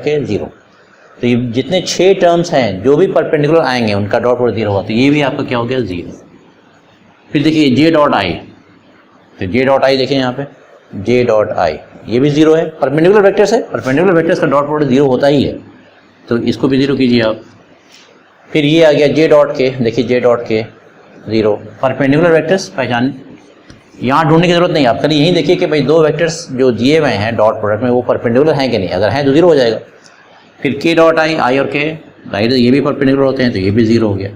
K 0। तो ये जितने 6 टर्म्स हैं जो भी परपेंडिकुलर आएंगे उनका डॉट प्रोडक्ट 0 होगा, तो ये भी आपका क्या हो गया? 0। फिर देखिए J डॉट I, तो J डॉट I देखिए यहाँ पे J डॉट I, ये भी 0 है, परपेंडिकुलर वेक्टर्स है, परपेंडिकुलर वेक्टर्स का डॉट प्रोडक्ट 0 होता ही है, तो इसको भी 0 कीजिए आप। फिर ये आ गया J डॉट K, देखिए J dot K, 0। Perpendicular vectors पहचान यहाँ ढूंढने की जरूरत नहीं, आप खाली यही देखिए कि भाई दो वेक्टर्स जो दिए हुए हैं डॉट प्रोडक्ट में वो परपेंडिकुलर हैं कि नहीं, अगर हैं तो 0 हो जाएगा। फिर k डॉट आई और k राइट ये भी परपेंडिकुलर होते हैं तो ये भी 0 हो गया,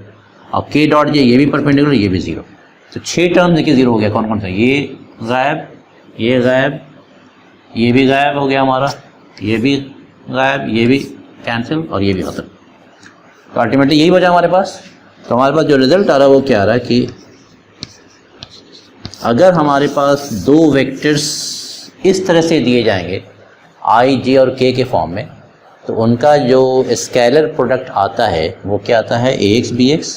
और k डॉट ये भी परपेंडिकुलर, ये भी 0। तो 6 टर्म देखिए 0 हो गया। कौन कौन सा? ये गायब, ये गायब, ये भी गायब हो गया हमारा, ये भी गायब, ये भी कैंसिल और ये भी खत्म। तो अल्टीमेटली यही बचा हमारे पास। तो हमारे पास जो रिजल्ट आ रहा है वो क्या आ रहा है कि अगर हमारे पास दो वेक्टर्स इस तरह से दिए जाएंगे आई, जे और के फॉर्म में, तो उनका जो स्केलर प्रोडक्ट आता है वो क्या आता है? ए x B x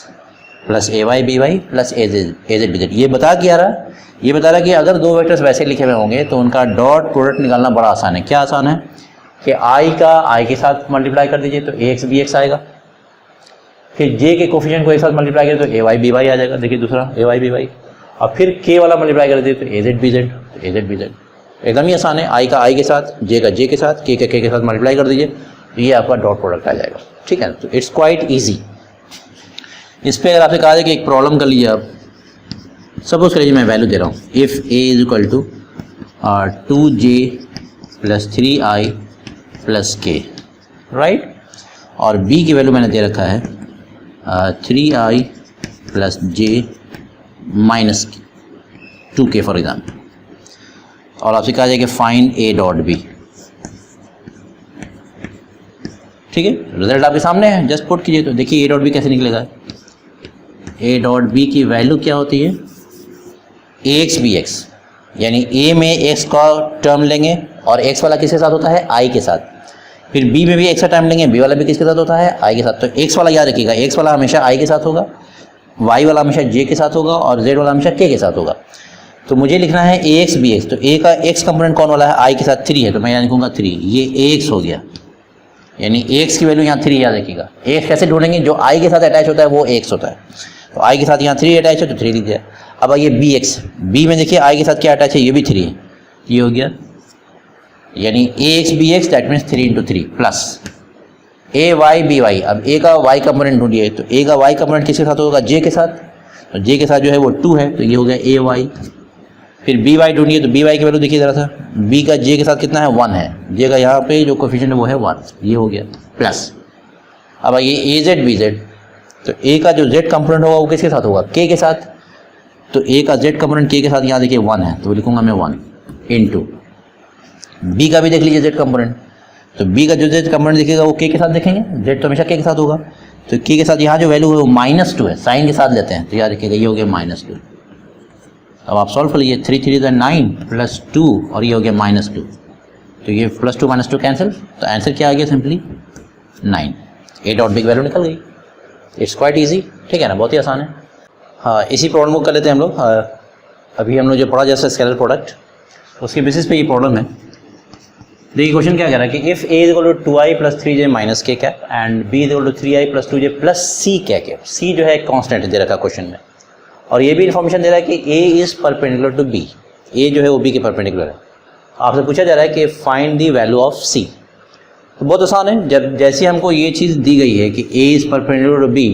plus A Y B Y plus A Z B Z. ये बता क्या रहा? ये बता रहा कि अगर दो वेक्टर्स वैसे लिखे हुए होंगे तो उनका डॉट प्रोडक्ट निकालना बड़ा आसान है। क्या आसान है कि आई का आई के साथ मल्टीप्लाई कर दीजिए तो ए एक्स बी एक्स आएगा, फिर जे के कोफिशिएंट को एक साथ मल्टीप्लाई करें तो ए वाई बी वाई आ जाएगा। देखिए दूसरा ए वाई बी वाई, और फिर के वाला मल्टीप्लाई कर दीजिए तो ए जेड बी जेड, तो ए जेड बी जेड एकदम ही आसान है। आई का आई के साथ, जे का जे के साथ, के के साथ मल्टीप्लाई कर दीजिए तो ये आपका डॉट प्रोडक्ट आ जाएगा। ठीक है, तो इट्स क्वाइट ईजी। इस पर अगर आपसे कहा जाए कि एक प्रॉब्लम कर लीजिए आप, सपोज करिए मैं वैल्यू दे रहा हूँ if A is equal to 2j plus 3i plus K, right, और b की वैल्यू मैंने दे रखा है 3i plus j minus 2k for example, और आपसे कहा जाए कि फाइंड a डॉट b। ठीक है, रिजल्ट आपके सामने है, जस्ट पुट कीजिए तो देखिए a डॉट b कैसे निकलेगा। a डॉट b की वैल्यू क्या होती है? ax bx, यानी a में x का टर्म लेंगे और x वाला किसके साथ होता है? i के साथ। फिर b में भी x का टर्म लेंगे, b वाला भी किसके साथ होता है? i के साथ। तो x वाला याद रखिएगा, x वाला हमेशा i के साथ होगा, y वाला हमेशा j के साथ होगा और z वाला हमेशा k के साथ होगा। तो मुझे लिखना है ax bx, तो a का x कंपोनेंट कौन वाला है? i के साथ 3 है, तो मैं यहाँ लिखूँगा 3, ये ax हो गया, यानी x की वैल्यू यहाँ 3 याद रखिएगा। x कैसे ढूंढेंगे? जो i के साथ अटैच होता है वो x होता है, तो i के साथ यहाँ 3 अटैच है तो 3 लिख दिया। अब ये bx, b में देखिए i के साथ क्या अटैच है? ये भी 3 है, ये हो गया, यानी ax bx that means 3 × 3 plus a y b y। अब a का y कंपोनेंट ढूंढिए, तो a का y कंपोनेंट किसके साथ होगा? j के साथ, तो j के साथ जो है वो 2 है, तो ये हो गया a y। फिर b y ढूंढिए, तो b y की वैल्यू देखिए ज़रा सा, b का j के साथ कितना है? 1 है, j का यहाँ पे जो कोफिशिएंट है वो है 1, ये हो गया प्लस। अब ये a z b z, तो a का जो z कंपोनेंट होगा वो किसके साथ होगा? k के साथ, तो a का z कंपोनेंट k के साथ यहाँ देखिए 1 है, तो लिखूंगा मैं 1 इंटू b का भी देख लीजिए z कंपोनेंट, तो b का जो z कंपोनेंट दिखेगा वो k के साथ देखेंगे, z तो हमेशा k के साथ होगा, तो k के साथ यहाँ जो वैल्यू है वो -2 है, साइन के साथ लेते हैं, तो याद रखिएगा ये हो गया -2। अब आप सॉल्व कर लीजिए, 3 3 9 प्लस 2 और ये हो गया -2, तो ये +2 -2 कैंसिल, तो आंसर क्या आ गया? सिंपली 9। a डॉट b की वैल्यू निकल गई। इट्स क्वाइट ईजी, ठीक है ना, बहुत ही आसान है। हाँ, इसी प्रॉब्लम को कर लेते हैं हम लोग। अभी हम लोग जो पढ़ा जैसा स्केलर प्रोडक्ट, उसके बेसिस पे ये प्रॉब्लम है। देखिए क्वेश्चन क्या कह रहा है कि if a = 2i + 3j - k cap and b = 3i + 2j + c क्या कैप। c जो है कांस्टेंट दे रखा क्वेश्चन में, और ये भी इन्फॉर्मेशन दे रहा है कि a is perpendicular to b, a जो है वो b के परपेंडिकुलर है। आपसे पूछा जा रहा है कि find the value of c। तो बहुत आसान है, जब जैसे हमको ये चीज़ दी गई है कि a is perpendicular to b,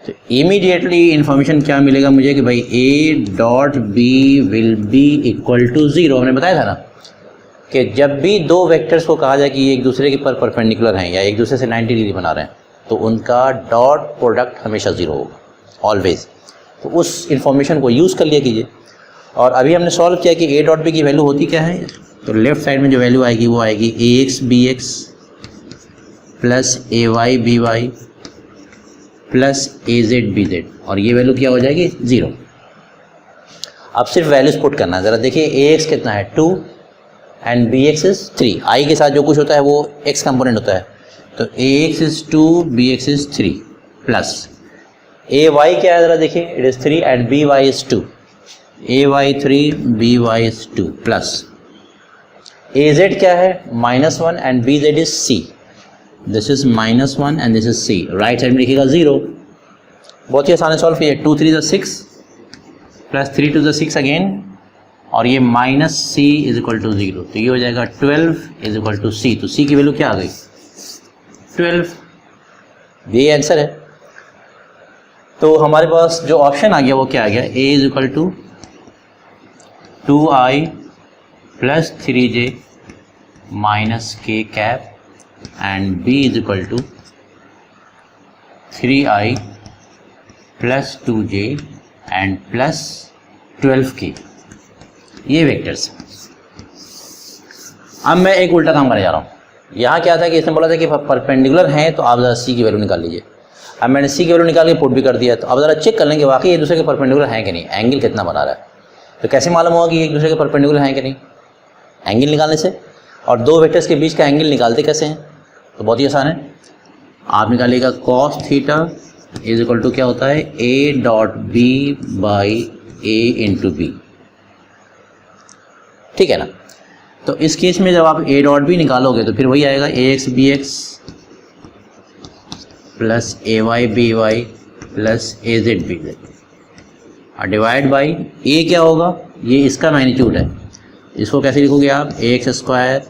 तो इमीडिएटली इन्फॉर्मेशन क्या मिलेगा मुझे कि भाई a dot b will be equal to 0। हमने बताया था ना कि जब भी दो वेक्टर्स को कहा जाए कि ये एक दूसरे के परपेंडिकुलर हैं या एक दूसरे से 90 डिग्री बना रहे हैं, तो उनका डॉट प्रोडक्ट हमेशा 0 होगा, ऑलवेज। तो उस इन्फॉर्मेशन को यूज़ कर लिया कीजिए। और अभी हमने सॉल्व किया कि a डॉट b की वैल्यू होती क्या है, तो लेफ्ट साइड में जो वैल्यू आएगी वो आएगी ax bx plus ay by plus az bz, और ये वैल्यू क्या हो जाएगी? 0। अब सिर्फ वैल्यूज पुट करना है। ज़रा देखिए ax कितना है? 2 एंड bx इज़ 3। i के साथ जो कुछ होता है वो x कंपोनेंट होता है, तो ax is 2 bx is 3 plus ay क्या है? ज़रा देखिए, it is 3 and by is 2, ay 3 by is 2 plus az क्या है? -1 and bz is c, this is -1 and this is c। Right side में लिखिएगा 0। बहुत ही आसान है सॉल्व किया। 2 3 6 प्लस 3 2 6 अगेन, और ये -c इज इक्वल टू 0, तो ये हो जाएगा 12 इज इक्वल टू c। तो c की वैल्यू क्या आ गई? 12। ये आंसर है। तो हमारे पास जो ऑप्शन आ गया वो क्या आ गया, a is equal to 2i plus 3j minus k cap and b is equal to 3i plus 2j and plus 12k। ये वेक्टर्स। अब मैं एक उल्टा काम करने जा रहा हूँ। यहाँ क्या था कि इसने बोला था कि परपेंडिकुलर हैं तो आप ज़रा सी की वैल्यू निकाल लीजिए। अब मैंने सी की वैल्यू निकाल के पुट भी कर दिया। तो अब ज़रा चेक कर लेंगे वाकई एक दूसरे के परपेंडिकुलर हैं कि नहीं, एंगल कितना बना रहा है। तो कैसे मालूम होगा कि एक दूसरे के परपेंडिकुलर हैं कि नहीं, एंगल निकालने से। और दो वेक्टर्स के बीच का एंगल निकालते कैसे हैं, तो बहुत ही आसान है। आप निकालिएगा cos theta is equal to क्या होता है, A dot B by A into B, ठीक है ना। तो इस केस में जब आप ए डॉट बी निकालोगे तो फिर वही आएगा ए x B x plus A Y B Y plus A Z B Z और डिवाइड बाई ए क्या होगा, ये इसका मैग्नीट्यूड है। इसको कैसे लिखोगे आप, ए x square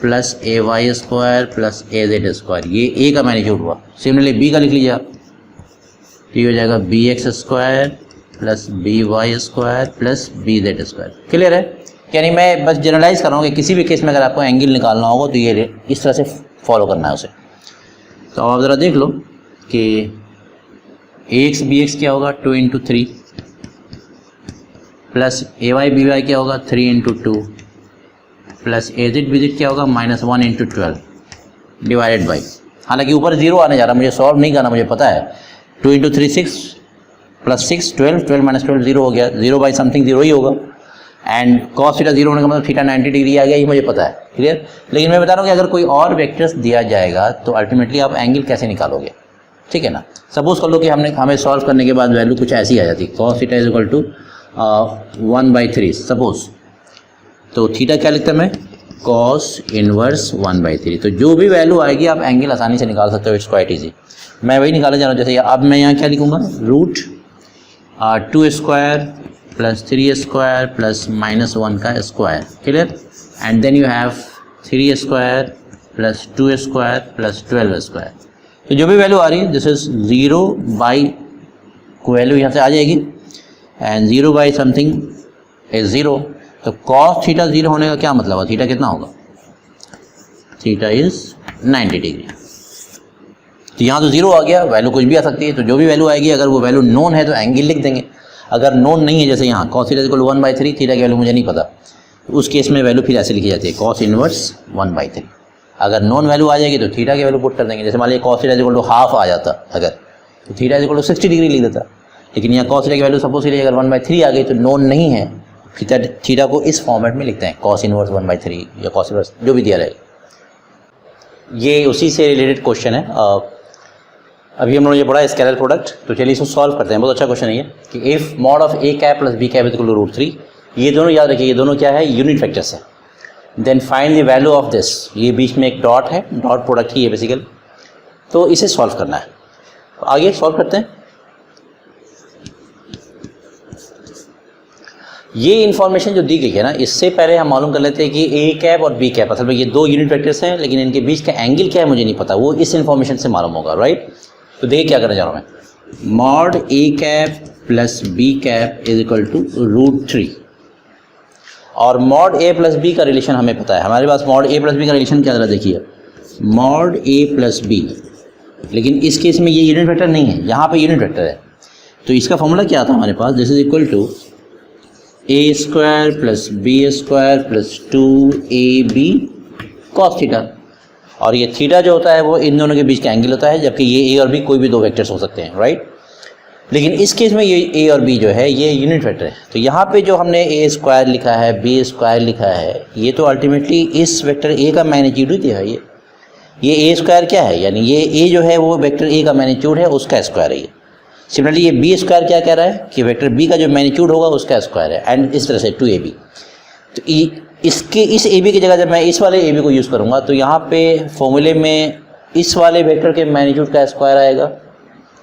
plus A Y square plus A Z square, ये ए का मैग्नीट्यूड हुआ। सिमिलरली बी का लिख लीजिए आप, तो ये हो जाएगा B X square plus B Y square plus B Z square. Clear है। यानी मैं बस जनरलाइज कर रहा हूँ कि किसी भी केस में अगर आपको एंगल निकालना होगा तो ये इस तरह से फॉलो करना है उसे। तो आप ज़रा देख लो कि ए एक्स बी एक्स क्या होगा, 2 इंटू 3 प्लस ए वाई बी वाई क्या होगा, 3 into 2 plus A Z B Z क्या होगा, -1 इंटू 12 डिवाइडेड बाई, हालांकि ऊपर जीरो आने जा रहा, मुझे सॉल्व नहीं करना, मुझे पता है। 2 इंटू 3 6 प्लस 6 12, 12 माइनस 12 जीरो हो गया, जीरो बाई समथिंग जीरो ही होगा। एंड कॉस थीटा जीरो होने का मतलब थीटा 90 डिग्री आ गया, ये मुझे पता है। क्लियर। लेकिन मैं बता रहा हूँ कि अगर कोई और वेक्टर्स दिया जाएगा तो अल्टीमेटली आप एंगल कैसे निकालोगे, ठीक है ना। सपोज कर लो कि हमें सॉल्व करने के बाद वैल्यू कुछ ऐसी आ जाती, cos theta is equal to 1/3 suppose. तो थीटा क्या लिखता है मैं, कॉस इनवर्स 1/3। तो जो भी वैल्यू आएगी आप एंगल आसानी से निकाल सकते हो, इट्स क्वाइट ईजी। मैं वही निकालने जा रहा हूँ। जैसे अब मैं यहाँ क्या लिखूँगा, root 2 square plus 3 square plus -1 का square. Clear. And then you have 3 square plus 2 square plus 12 square. तो जो भी वैल्यू आ रही है दिस इज 0 बाई को वैल्यू यहाँ से आ जाएगी एंड 0 बाई समथिंग इज 0। तो कॉस थीटा 0 होने का क्या मतलब है, थीटा कितना होगा, थीटा इज 90 डिग्री। तो यहाँ तो 0 आ गया, वैल्यू कुछ भी आ सकती है। तो जो भी वैल्यू आएगी अगर वो वैल्यू नोन है तो एंगल लिख देंगे, अगर नोन नहीं है जैसे यहाँ कॉस थीटा इक्वल 1/3, थीटा की वैल्यू मुझे नहीं पता, तो उस केस में वैल्यू फिर ऐसे लिखी जाती है, कॉस इनवर्स 1/3। अगर नोन वैल्यू आ जाएगी तो थीटा की वैल्यू पुट कर देंगे। जैसे मान लीजिए cos theta equal to half आ जाता अगर, तो थीटा इक्वल टू 60 डिग्री लिख देता। लेकिन यहाँ कॉस थीटा की वैल्यू सपोज कीजिए अगर 1/3 आ गई तो नोन नहीं है, थीटा को इस फॉर्मेट में लिखते हैं, कॉस इनवर्स 1/3 या कॉस इनवर्स जो भी दिया रहेगा। ये उसी से रिलेटेड क्वेश्चन है। अभी हम लोगों ने ये पढ़ा स्केलर प्रोडक्ट, तो चलिए इसको सॉल्व करते हैं। बहुत अच्छा क्वेश्चन है ये कि if mod of A cap plus B cap equal to √3, ये दोनों याद रखिए, ये दोनों क्या है, यूनिट वेक्टर्स है। Then find the value of this, ये बीच में एक डॉट है, डॉट प्रोडक्ट ही है बेसिकल। तो इसे सॉल्व करना है, तो आगे सॉल्व करते हैं। ये इन्फॉर्मेशन जो दी गई है ना, इससे पहले हम मालूम कर लेते हैं कि ए कैप और बी कैप असल में ये दो यूनिट वेक्टर्स हैं, लेकिन इनके बीच का एंगल क्या है मुझे नहीं पता, वो इस इन्फॉर्मेशन से मालूम होगा, राइट। तो देखिए क्या करने जा रहा हूँ मैं, mod a cap plus B cap is equal to √3 और मॉड ए प्लस बी का रिलेशन हमें पता है। हमारे पास मॉड ए प्लस बी का रिलेशन क्या जरा देखिए, मॉड ए प्लस बी, लेकिन इस केस में ये यूनिट वेक्टर नहीं है, यहाँ पे यूनिट वेक्टर है। तो इसका फॉर्मूला क्या था हमारे पास, this is equal to A square plus B square plus 2ab cos theta. और ये थीटा जो होता है वो इन दोनों के बीच का एंगल होता है, जबकि ये ए और बी कोई भी दो वेक्टर्स हो सकते हैं, राइट। लेकिन इस केस में ये ए और बी जो है ये यूनिट वेक्टर है। तो यहाँ पे जो हमने ए स्क्वायर लिखा है, बी स्क्वायर लिखा है, ये तो अल्टीमेटली इस वेक्टर ए का मैग्नीट्यूड ही दिया है। ये ए स्क्वायर क्या है, यानी ये ए जो है वो वेक्टर ए का मैग्नीट्यूड है, उसका स्क्वायर है ये। सिमिलरली ये बी स्क्वायर क्या कह रहा है कि वेक्टर बी का जो मैग्नीट्यूड होगा उसका स्क्वायर है, एंड इस तरह से 2ab। तो इसके इस ए बी की जगह जब मैं इस वाले ए बी को यूज़ करूँगा तो यहाँ पे फॉर्मूले में इस वाले वेक्टर के मैग्नीट्यूड का स्क्वायर आएगा,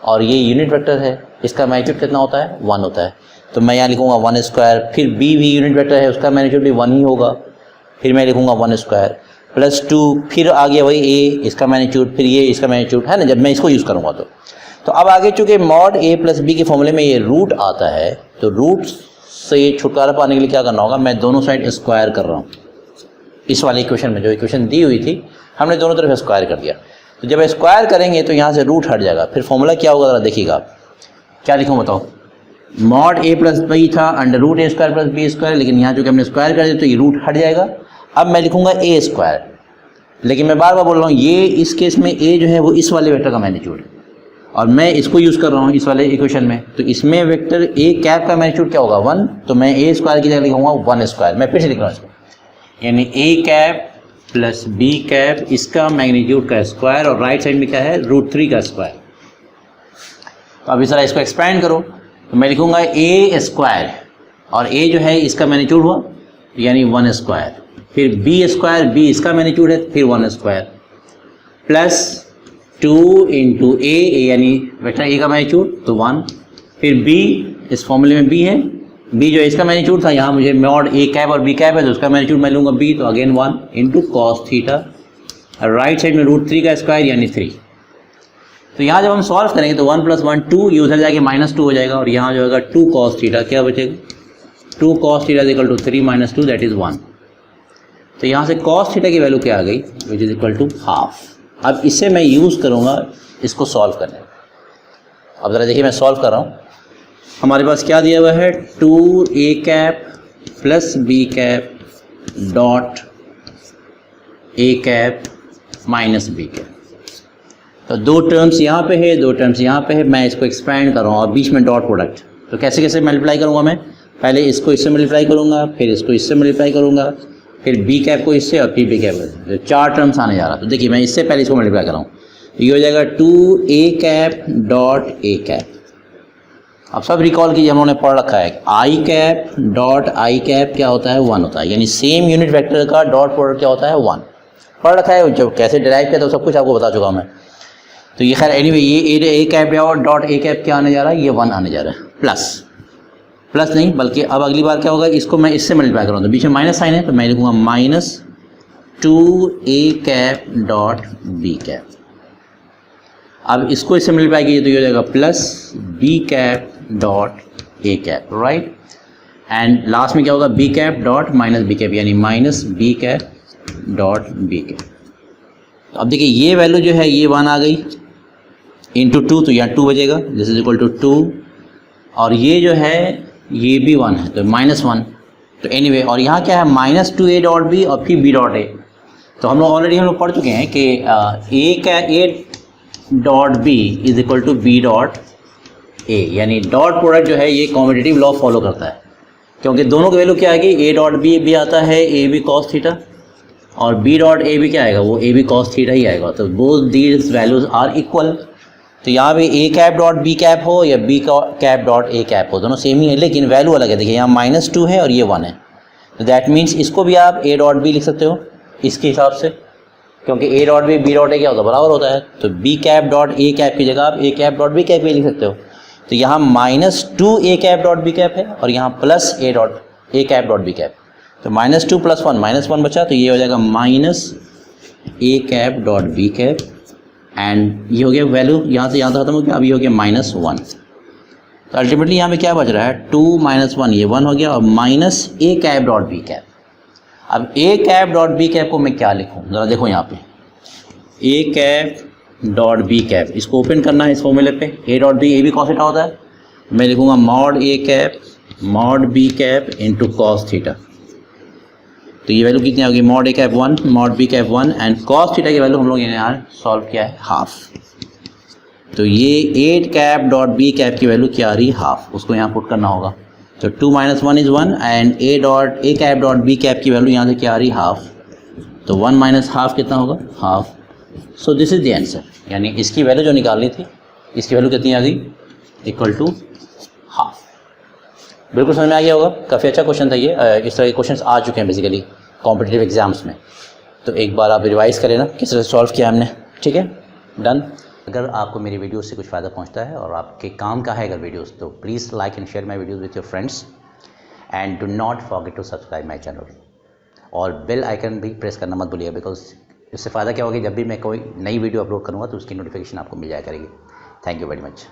और ये यूनिट वेक्टर है, इसका मैग्नीट्यूड कितना होता है, 1 होता है। तो मैं यहाँ लिखूँगा 1 स्क्वायर, फिर बी भी यूनिट वेक्टर है, उसका मैग्नीट्यूड भी 1 ही होगा, फिर मैं लिखूँगा 1 स्क्वायर प्लस 2, फिर आ गया वही ए, इसका मैग्नीट्यूड, फिर ये इसका मैग्नीट्यूड है ना, जब मैं इसको यूज़ करूँगा। तो अब आगे चूँकि मॉड ए प्लस बी के फॉर्मूले में ये रूट आता है, तो रूट से छुटकारा पाने के लिए क्या करना होगा, मैं दोनों साइड स्क्वायर कर रहा हूँ। इस वाले इक्वेशन में जो इक्वेशन दी हुई थी हमने दोनों तरफ स्क्वायर कर दिया। तो जब स्क्वायर करेंगे तो यहाँ से रूट हट जाएगा, फिर फॉर्मूला क्या होगा ज़रा देखिएगा आप। क्या लिखूँ बताओ, मॉड ए प्लस बी था अंडर रूट ए स्क्वायर प्लस बी स्क्वायर, लेकिन यहाँ चूँकि हमने स्क्वायर कर दिया तो ये रूट हट जाएगा। अब मैं लिखूँगा ए स्क्वायर, लेकिन मैं बार बार बोल रहा हूँ ये इस केस में ए जो है वो इस वाले वेक्टर का मैग्नीट्यूड है और मैं इसको यूज़ कर रहा हूँ इस वाले इक्वेशन में, तो इसमें वेक्टर ए कैप का मैग्नीट्यूड क्या होगा 1, तो मैं ए स्क्वायर की जगह लिखूँगा 1 स्क्वायर। मैं फिर से लिख रहा हूँ इसको, यानी ए कैप प्लस बी कैप इसका मैग्नीट्यूड का स्क्वायर और राइट साइड में क्या है √3 का स्क्वायर। तो अब इस तरह इसको एक्सपेंड करो तो मैं लिखूँगा ए स्क्वायर और ए जो है इसका मैग्नीट्यूड हुआ यानी 1 स्क्वायर, फिर बी स्क्वायर, बी इसका मैग्नीट्यूड है फिर 1 स्क्वायर, प्लस 2 इंटू ए यानी वेक्टर ए का मैग्नीट्यूड तो 1, फिर बी इस फॉर्मूले में बी है, बी जो इसका मैग्नीट्यूड था यहाँ मुझे मॉड ए कैप और बी कैप है तो उसका मैग्नीट्यूड मैं लूँगा बी, तो again 1 into cos theta, right side में √3 का स्क्वायर यानी 3। तो यहाँ जब हम सॉल्व करेंगे तो 1 + 1 2, ये उधर जाके -2 हो जाएगा और यहाँ जो होगा 2 cos थीटा, क्या बचेगा 2 cos theta equal to 3 - 2 that is 1। तो यहाँ से cos थीटा की वैल्यू क्या आ गई which is equal to half. अब इससे मैं यूज़ करूँगा इसको सॉल्व करने। अब ज़रा देखिए मैं सॉल्व कर रहा हूँ। हमारे पास क्या दिया हुआ है 2a cap plus b cap dot a cap minus b cap. तो दो टर्म्स यहाँ पे है, दो टर्म्स यहाँ पे है, मैं इसको एक्सपेंड कर रहा हूँ और बीच में डॉट प्रोडक्ट। तो कैसे कैसे मल्टीप्लाई करूँगा मैं, पहले इसको इससे मल्टीप्लाई करूँगा, फिर इसको इससे मल्टीप्लाई करूँगा, फिर बी कैप को इससे और फिर बी कैप को, 4 टर्म्स आने जा रहा। तो देखिए मैं इससे पहले इसको मल्टीप्लाई कर रहा हूँ, ये हो जाएगा 2a cap dot a cap. अब सब रिकॉल कीजिए, हम लोगों ने पढ़ रखा है आई कैप डॉट आई कैप क्या होता है 1 होता है, यानी सेम यूनिट वेक्टर का डॉट प्रोडक्ट क्या होता है 1, पढ़ रखा है। जब कैसे डिराइव किया तो सब कुछ आपको बता चुका हूँ मैं। तो ये खैर एनीवे ये ए कैप और डॉट ए कैप क्या आने जा रहा है, ये 1 आने जा रहा है, प्लस नहीं बल्कि अब अगली बार क्या होगा, इसको मैं इससे मल्टीप्लाई करूँ तो बीच में माइनस साइन है तो मैं लिखूँगा -2a cap dot B cap. अब इसको इससे मल्टीप्लाई कीजिए तो ये हो जाएगा plus B cap dot A cap, right. And last में क्या होगा B cap dot minus B cap, यानी minus B cap dot B cap. तो अब देखिए ये वैल्यू जो है ये 1 आ गई इंटू 2, तो यहाँ 2 बचेगा, दिस इज इक्वल टू 2, और ये जो है ये भी 1 है तो -1। तो एनीवे और यहाँ क्या है -2a डॉट बी और फिर b डॉट ए। तो हम लोग ऑलरेडी पढ़ चुके हैं कि a dot B is equal to b dot a, यानी डॉट प्रोडक्ट जो है ये कॉम्पिटिटिव लॉ फॉलो करता है, क्योंकि दोनों की वैल्यू क्या आएगी, a डॉट बी भी आता है a बी कॉस थीटा और b डॉट ए भी क्या आएगा, वो a बी कॉस थीटा ही आएगा। तो both these values are equal. तो यहाँ पे a cap dot b cap हो या b cap dot a cap हो, दोनों सेम ही है लेकिन वैल्यू अलग है। देखिए यहाँ -2 है और ये 1 है, तो दैट मीन्स इसको भी आप a डॉट b लिख सकते हो इसके हिसाब से, क्योंकि a dot b dot a क्या होता है बराबर होता है। तो b cap dot a cap की जगह आप a cap dot b cap भी लिख सकते हो। तो यहाँ -2a cap dot b cap है और यहाँ plus a cap dot b cap. तो -2 + 1 -1 बचा, तो ये हो जाएगा -a cap dot b cap, and ये हो गया वैल्यू यहाँ से यहाँ तक खत्म हो गया। अब ये हो गया -1। तो अल्टीमेटली यहाँ पे क्या बच रहा है 2 - 1, ये 1 हो गया और -a cap dot b cap. अब a cap dot b cap को मैं क्या लिखूँ, ज़रा देखो यहाँ पे a cap dot B cap, इसको ओपन करना है इस फॉर्मूले पे, a dot B, a B cos theta होता है, मैं लिखूँगा mod a cap mod b cap into cos theta. तो ये वैल्यू कितनी होगी, mod a cap 1 mod b cap 1 and cos theta की वैल्यू हम लोग यहाँ सॉल्व किया है हाफ। तो ये 8 कैप डॉट बी कैप की वैल्यू क्या आ रही है हाफ, उसको यहाँ पुट करना होगा। तो 2 - 1 is 1 and a cap dot B cap की वैल्यू यहाँ से क्या आ रही है हाफ। तो 1 - हाफ कितना होगा half. So this is the answer, यानी इसकी वैल्यू जो निकालनी थी इसकी वैल्यू कितनी आ गई इक्वल टू हाफ। बिल्कुल समझ में आ गया होगा, काफ़ी अच्छा क्वेश्चन था ये। इस तरह के क्वेश्चंस आ चुके हैं बेसिकली कॉम्पिटिटिव एग्जाम्स में, तो एक बार आप रिवाइज़ करें ना किस तरह से सॉल्व किया हमने, ठीक है डन। अगर आपको मेरी वीडियो से कुछ फ़ायदा पहुंचता है और आपके काम का है अगर वीडियोस, तो please like and share my videos with your friends and do not forget to subscribe my channel, और बेल आइकन भी प्रेस करना मत भूलिएगा, बिकॉज इससे फ़ायदा क्या होगा जब भी मैं कोई नई वीडियो अपलोड करूँगा तो उसकी नोटिफिकेशन आपको मिल जाया करेगी। Thank you very much.